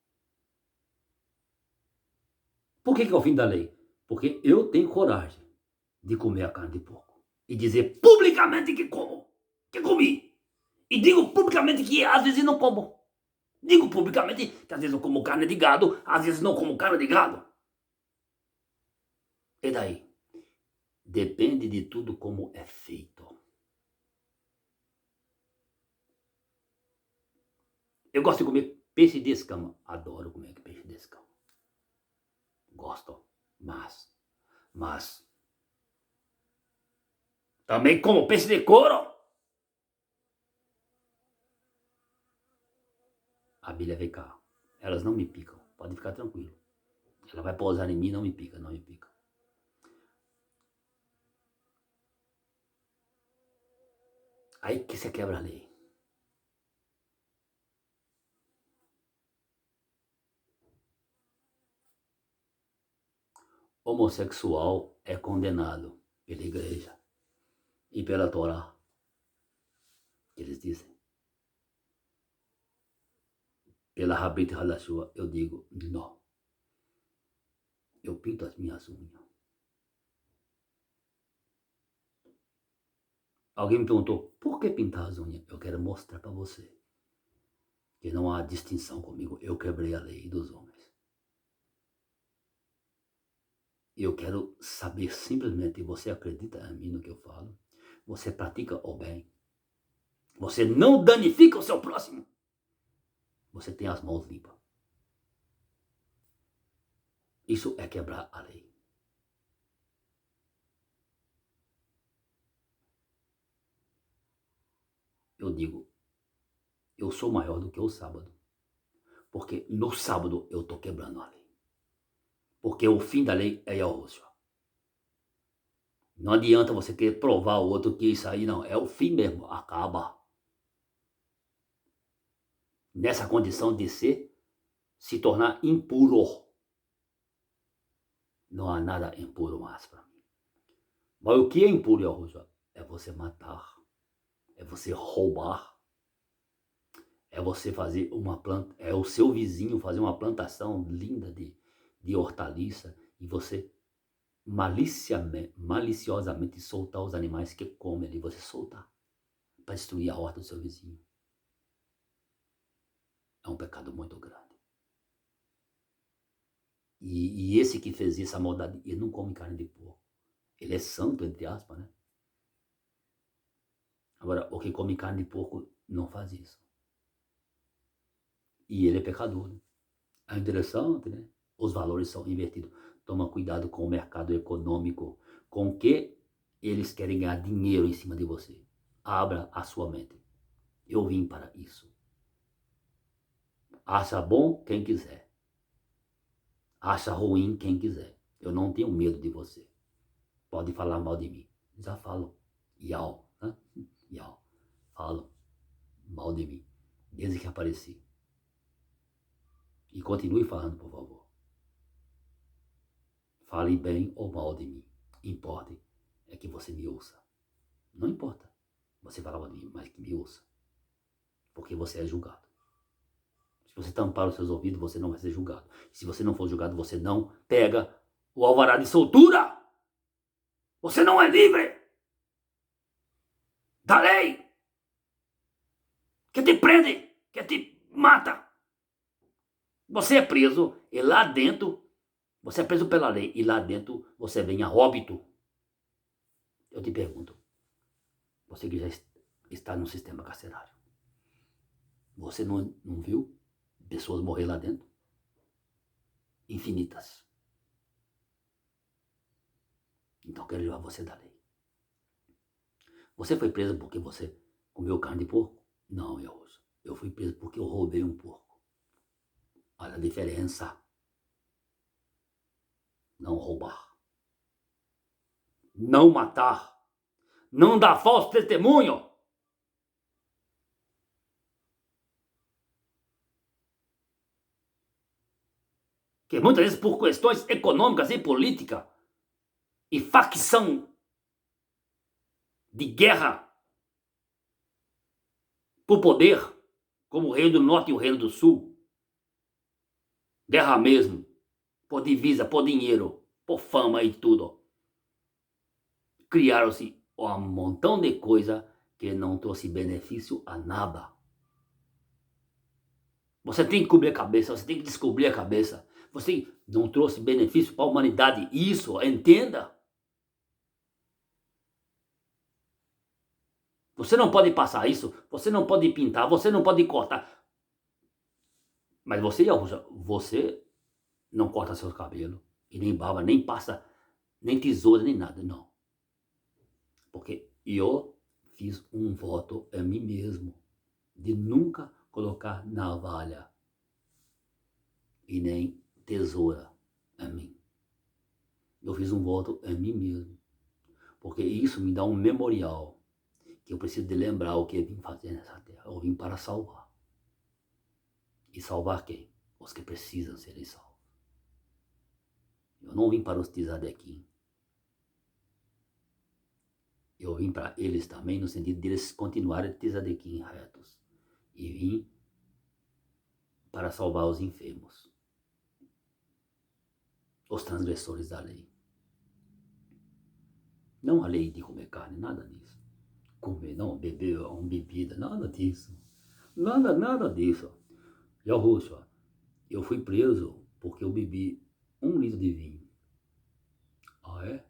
Por que é o fim da lei? Porque eu tenho coragem de comer a carne de porco. E dizer publicamente que como. Que comi. E digo publicamente que às vezes não como. Digo publicamente que às vezes eu como carne de gado, às vezes não como carne de gado. E daí? Depende de tudo como é feito. Eu gosto de comer peixe de escama. Adoro comer peixe de escama. Gosto. Mas Também como peixe de couro. Abelha, vem cá. Elas não me picam. Pode ficar tranquilo. Ela vai pousar em mim, não me pica, não me pica. Aí que você quebra a lei. Homossexual é condenado pela igreja e pela Torá. Eles dizem. Pela Rabrit Hadashua, eu digo, não. Eu pinto as minhas unhas. Alguém me perguntou, por que pintar as unhas? Eu quero mostrar para você que não há distinção comigo. Eu quebrei a lei dos homens. Eu quero saber simplesmente, você acredita em mim no que eu falo? Você pratica o bem? Você não danifica o seu próximo? Você tem as mãos limpas. Isso é quebrar a lei. Eu digo, eu sou maior do que o sábado. Porque no sábado eu estou quebrando a lei. Porque o fim da lei é Yahushua. Não adianta você querer provar ao outro que isso aí não. É o fim mesmo. Acaba. Nessa condição de se tornar impuro. Não há nada impuro mais para mim. Mas o que é impuro, Yahushua? É você matar. É você roubar. É você fazer uma planta. É o seu vizinho fazer uma plantação linda de hortaliça. E você maliciosamente soltar os animais que comem ali. Você soltar. Para destruir a horta do seu vizinho. É um pecado muito grande. E esse que fez essa maldade, ele não come carne de porco. Ele é santo, entre aspas, né? Agora, o que come carne de porco não faz isso. E ele é pecador, né? É interessante, né? Os valores são invertidos. Toma cuidado com o mercado econômico, com que eles querem ganhar dinheiro em cima de você. Abra a sua mente. Eu vim para isso. Acha bom quem quiser. Acha ruim quem quiser. Eu não tenho medo de você. Pode falar mal de mim. Já falo. Yau, né? Yau. Falo mal de mim. Desde que apareci. E continue falando, por favor. Fale bem ou mal de mim. Importa é que você me ouça. Não importa. Você fala mal de mim, mas que me ouça. Porque você é julgado. Se você tampar os seus ouvidos, você não vai ser julgado. Se você não for julgado, você não pega o alvará de soltura. Você não é livre da lei que te prende, que te mata. Você é preso e lá dentro, você é preso pela lei e lá dentro você vem a óbito. Eu te pergunto, você que já está no sistema carcerário, você não viu pessoas morrer lá dentro? Infinitas. Então eu quero levar você da lei. Você foi preso porque você comeu carne de porco? Não, eu fui preso porque eu roubei um porco. Olha a diferença. Não roubar. Não matar. Não dar falso testemunho. Que muitas vezes por questões econômicas e política e facção de guerra por poder, como o Reino do Norte e o Reino do Sul, guerra mesmo, por divisa, por dinheiro, por fama e tudo, criaram-se um montão de coisa que não trouxe benefício a nada. Você tem que cobrir a cabeça, você tem que descobrir a cabeça. Você não trouxe benefício para a humanidade. Isso, entenda. Você não pode passar isso, você não pode pintar, você não pode cortar. Mas você não corta seus cabelos, e nem barba, nem passa, nem tesoura, nem nada, não. Porque E eu fiz um voto a mim mesmo de nunca colocar navalha e nem tesoura a mim. Eu fiz um voto a mim mesmo, porque isso me dá um memorial que eu preciso de lembrar o que eu vim fazer nessa terra. Eu vim para salvar. E salvar quem? Os que precisam serem salvos. Eu não vim para os Tisadequim. Eu vim para eles também, no sentido de eles continuarem Tisadequim retos. E vim para salvar os enfermos, os transgressores da lei. Não a lei de comer carne, nada disso. Comer, não, beber uma bebida, nada disso. Nada disso. Yahushua, eu fui preso porque eu bebi 1 litro de vinho. Ah, é?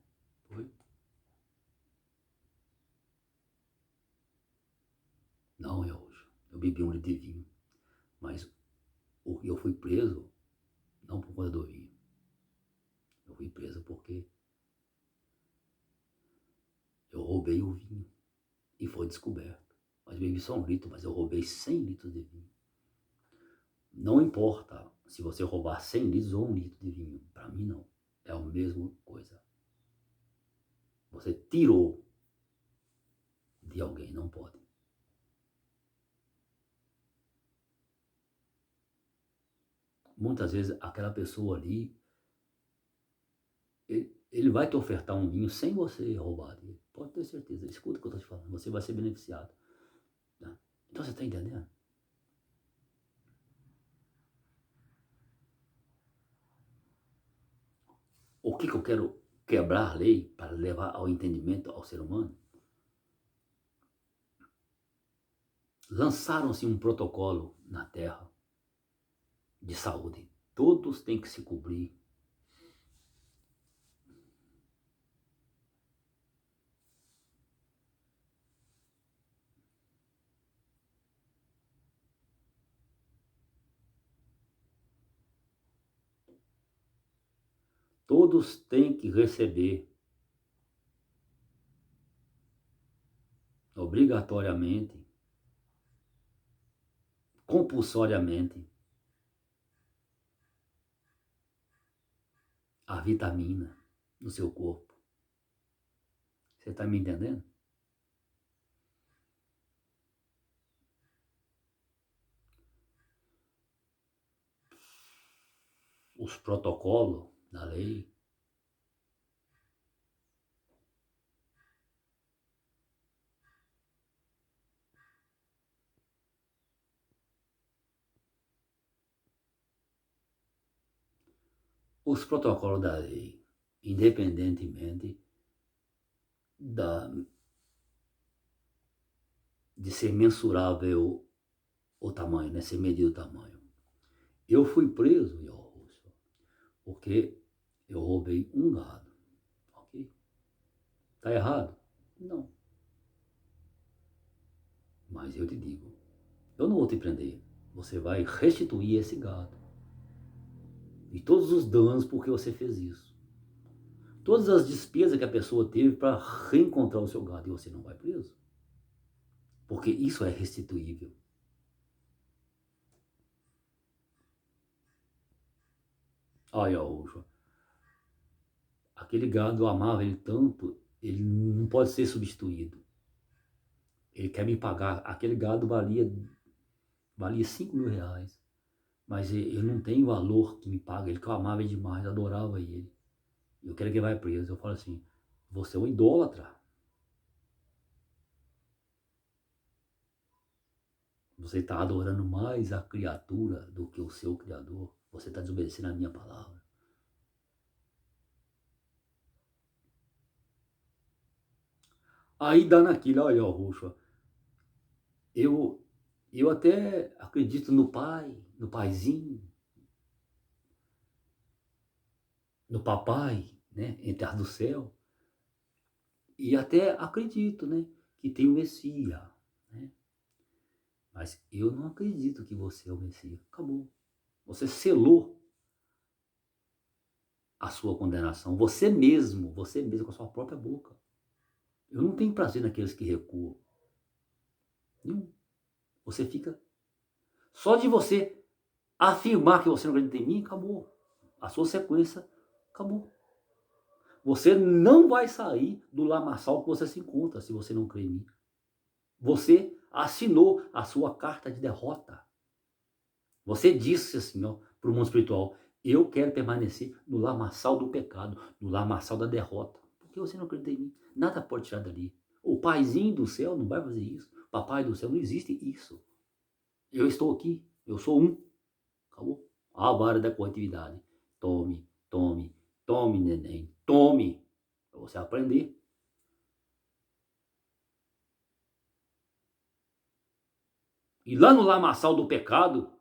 Foi? Não, Yahushua, eu bebi 1 litro de vinho. Mas eu fui preso não por conta do vinho. Eu fui preso porque eu roubei o vinho e foi descoberto. Mas bebi só 1 litro, mas eu roubei 100 litros de vinho. Não importa se você roubar 100 litros ou 1 litro de vinho. Para mim, não. É a mesma coisa. Você tirou de alguém, não pode. Muitas vezes aquela pessoa ali, ele vai te ofertar um vinho sem você roubar dele. Pode ter certeza. Escuta o que eu estou te falando. Você vai ser beneficiado. Né? Então você está entendendo? O que eu quero quebrar a lei para levar ao entendimento ao ser humano? Lançaram-se um protocolo na Terra de saúde. Todos têm que se cobrir. Todos têm que receber, obrigatoriamente, compulsoriamente, a vitamina no seu corpo. Você está me entendendo? Os protocolos da lei, independentemente de ser mensurável o tamanho, né? Ser medido o tamanho. Eu fui preso, porque eu roubei um gado. Ok? Está errado? Não. Mas eu te digo, eu não vou te prender. Você vai restituir esse gado. E todos os danos porque você fez isso. Todas as despesas que a pessoa teve para reencontrar o seu gado e você não vai preso. Porque isso é restituível. Olha, aquele gado eu amava ele tanto, ele não pode ser substituído. Ele quer me pagar. Aquele gado valia 5 mil reais. Mas ele não tem valor que me paga. Ele que eu amava ele demais, adorava ele. Eu quero que ele vá preso. Eu falo assim, você é um idólatra. Você está adorando mais a criatura do que o seu Criador. Você está desobedecendo a minha palavra. Aí dá naquilo, olha, Roxo, eu até acredito no Pai, no Paizinho, no Papai, né, entrar do céu. E até acredito, né, que tem o Messias, né? Mas eu não acredito que você é o Messias. Acabou. Você selou a sua condenação. Você mesmo com a sua própria boca. Eu não tenho prazer naqueles que recuam. Nenhum. Você fica... Só de você afirmar que você não acredita em mim, acabou. A sua sequência acabou. Você não vai sair do lamaçal que você se encontra se você não crê em mim. Você assinou a sua carta de derrota. Você disse assim, ó, para o mundo espiritual: eu quero permanecer no lamaçal do pecado, no lamaçal da derrota. Porque você não acredita em mim. Nada pode tirar dali. O paizinho do céu não vai fazer isso. Papai do céu, não existe isso. Eu estou aqui. Eu sou um. Acabou. A vara da coletividade. Tome, tome, tome, neném. Tome. Para você aprender. E lá no lamaçal do pecado,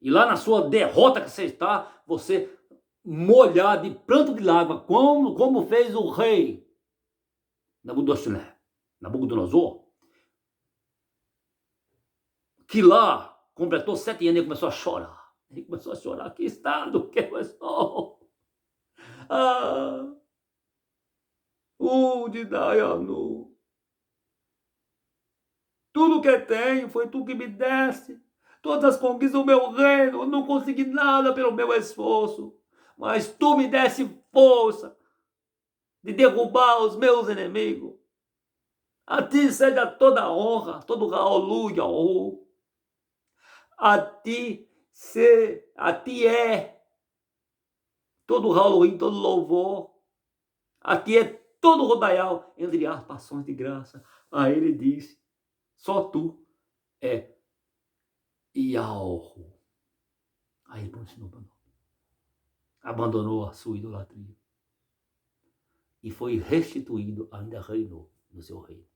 e lá na sua derrota que você está, você molhar de pranto de lágrima, como fez o rei Nabucodonosor, que lá completou 7 anos e começou a chorar. Ele começou a chorar. Que estado que eu estou! Ah! De Dayanu! Tudo que tenho foi tu que me deste. Todas as conquistas do meu reino, eu não consegui nada pelo meu esforço. Mas tu me deste força de derrubar os meus inimigos. A ti seja toda a honra, todo o Raulu e Yahu. A ti é todo o Raulu, todo o louvor. A ti é todo o rodaial, entre as passões de graça. A ele disse: só tu é Yahu. Aí ele pronunciou, abandonou a sua idolatria e foi restituído, ainda reinou no seu reino.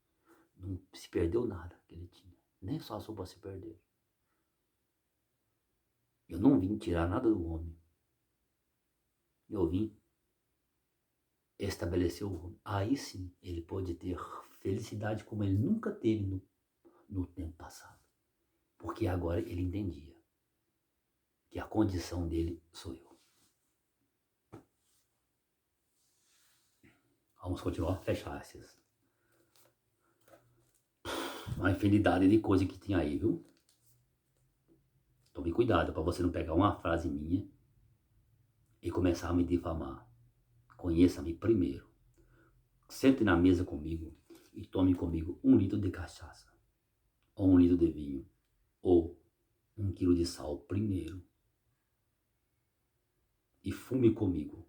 Não se perdeu nada que ele tinha, nem só a sopa se perder. Eu não vim tirar nada do homem. Eu vim estabelecer o homem. Aí sim ele pode ter felicidade como ele nunca teve no tempo passado. Porque agora ele entendia que a condição dele sou eu. Vamos continuar, fechar esses. Uma infinidade de coisas que tinha aí, viu? Tome cuidado para você não pegar uma frase minha e começar a me difamar. Conheça-me primeiro. Sente na mesa comigo e tome comigo 1 litro de cachaça, ou 1 litro de vinho, ou 1 quilo de sal primeiro. E fume comigo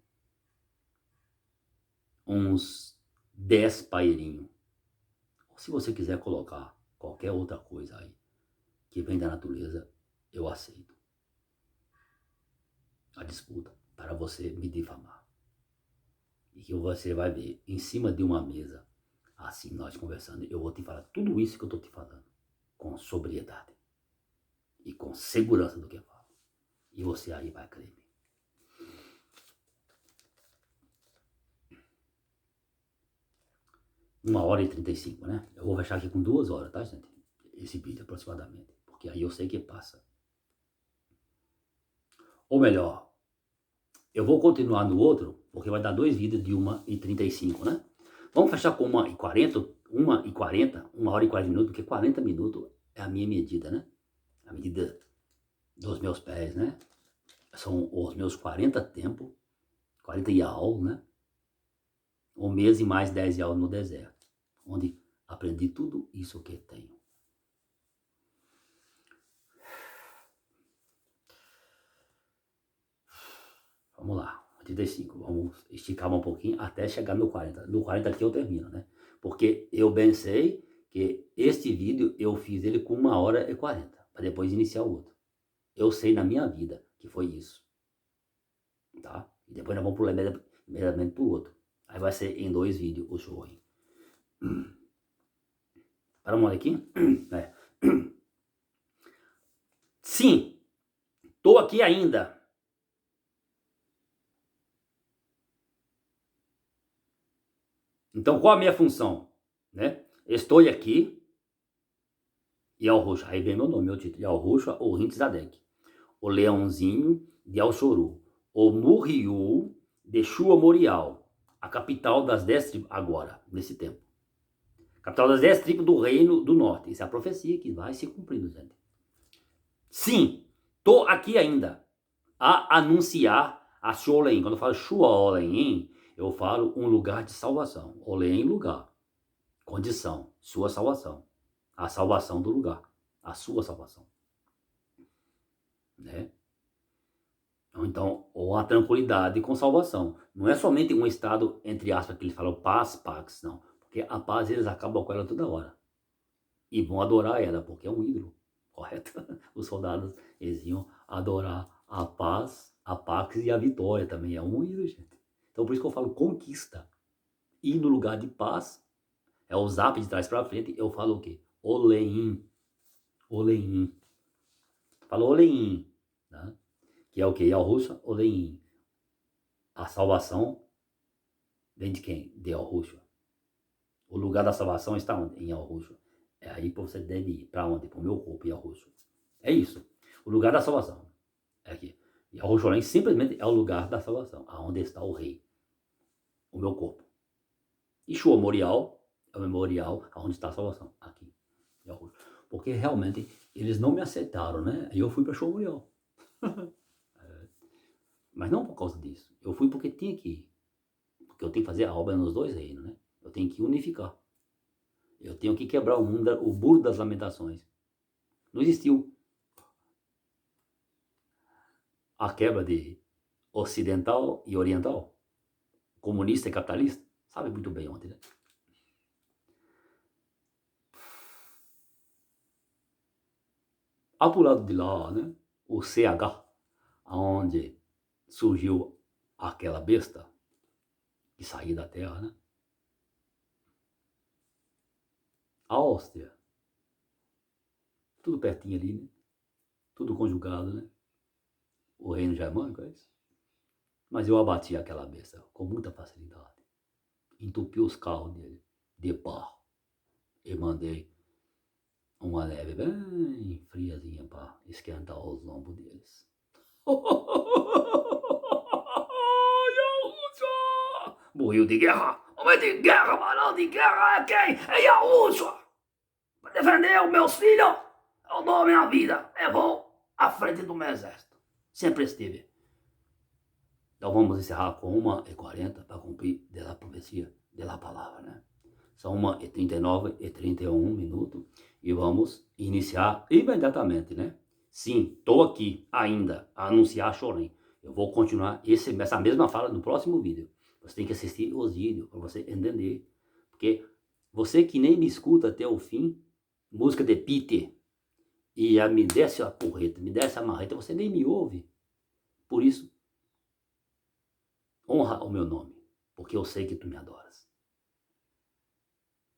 uns 10 paeirinhos. Ou se você quiser colocar qualquer outra coisa aí que vem da natureza, eu aceito a disputa para você me difamar. E que você vai ver em cima de uma mesa, assim nós conversando, eu vou te falar tudo isso que eu estou te falando, com sobriedade e com segurança do que eu falo. E você aí vai crer em mim. Uma hora e 35, né? Eu vou fechar aqui com 2 horas, tá, gente? Esse vídeo aproximadamente. Porque aí eu sei que passa. Ou melhor, eu vou continuar no outro, porque vai dar 2 vídeos de 1h35, né? Vamos fechar com 1h40, 1h40, 1 hora e 40 minutos, porque 40 minutos é a minha medida, né? A medida dos meus pés, né? São os meus 40 tempos, 40 yaol, né? 1 mês e mais 10 yaol no deserto, onde aprendi tudo isso que tenho. Vamos lá, 85, vamos esticar um pouquinho até chegar no 40. No 40 aqui eu termino, né? Porque eu bem sei que este vídeo eu fiz ele com 1 hora e 40, para depois iniciar o outro. Eu sei na minha vida que foi isso, tá? E depois nós vamos pular imediatamente pro outro. Aí vai ser em 2 vídeos o show aí. Para uma olhada aqui. É. Sim, tô aqui ainda. Então, qual a minha função? Né? Estou aqui, Yahushua, aí vem meu nome, meu título, Yahushua ou Rintzadek, o leãozinho de Alchoru, o Muriú de Shua Morial, a capital das 10 tribos, agora, nesse tempo. Capital das 10 tribos do reino do norte. Isso é a profecia que vai se cumprindo, gente. Sim, tô aqui ainda a anunciar a Sholein. Quando eu falo Sholein, eu falo um lugar de salvação. Olein, lugar. Condição, sua salvação. A salvação do lugar. A sua salvação. Né? Então, ou a tranquilidade com salvação. Não é somente um estado, entre aspas, que eles falam paz, pax, não. Porque a paz eles acabam com ela toda hora. E vão adorar ela, porque é um ídolo, correto? Os soldados, eles iam adorar a paz, a pax e a vitória também. É um ídolo, gente. Então, por isso que eu falo conquista. E no lugar de paz, é o zap de trás para frente, eu falo o quê? Olein. Olein. Falo Olein, né? Que é o quê? Yahushua, Olein. A salvação vem de quem? De Yahushua. O lugar da salvação está onde? Em Yahushua. É aí que você deve ir. Para onde? Para o meu corpo, Yahushua. É isso. O lugar da salvação. É aqui. Yahushua simplesmente é o lugar da salvação. Aonde está o rei. O meu corpo. Yeshua Memorial é o memorial aonde está a salvação. Aqui. Yahushua. Porque realmente eles não me aceitaram, né? E eu fui para Yeshua Memorial. Mas não por causa disso. Eu fui porque tinha que ir. Porque eu tenho que fazer a obra nos dois reinos, né? Eu tenho que unificar. Eu tenho que quebrar o mundo, o muro das lamentações. Não existiu a quebra de ocidental e oriental, comunista e capitalista. Sabe muito bem ontem, né? Ao pro lado de lá, né? O CH, onde surgiu aquela besta que saiu da terra, né? A Áustria. Tudo pertinho ali, né? Tudo conjugado, né? O reino germânico, é isso? Mas eu abati aquela besta com muita facilidade. Entupi os carros dele de barro. E mandei uma neve bem friazinha para esquentar os lombos deles. Morreu de guerra. Homem de guerra, varão de guerra é quem? É Yahushua. Para defender os meus filhos, eu dou a minha vida. Eu vou à frente do meu exército. Sempre estive. Então vamos encerrar com 1h40 para cumprir da profecia, da palavra, né? São 1h39 e 31 minutos e vamos iniciar imediatamente, né? Sim, estou aqui ainda a anunciar Sholein. Eu vou continuar essa mesma fala no próximo vídeo. Você tem que assistir os vídeos para você entender. Porque você que nem me escuta até o fim, música de Peter, e me desce a porreta, me desce a marreta, você nem me ouve. Por isso, honra o meu nome, porque eu sei que tu me adoras.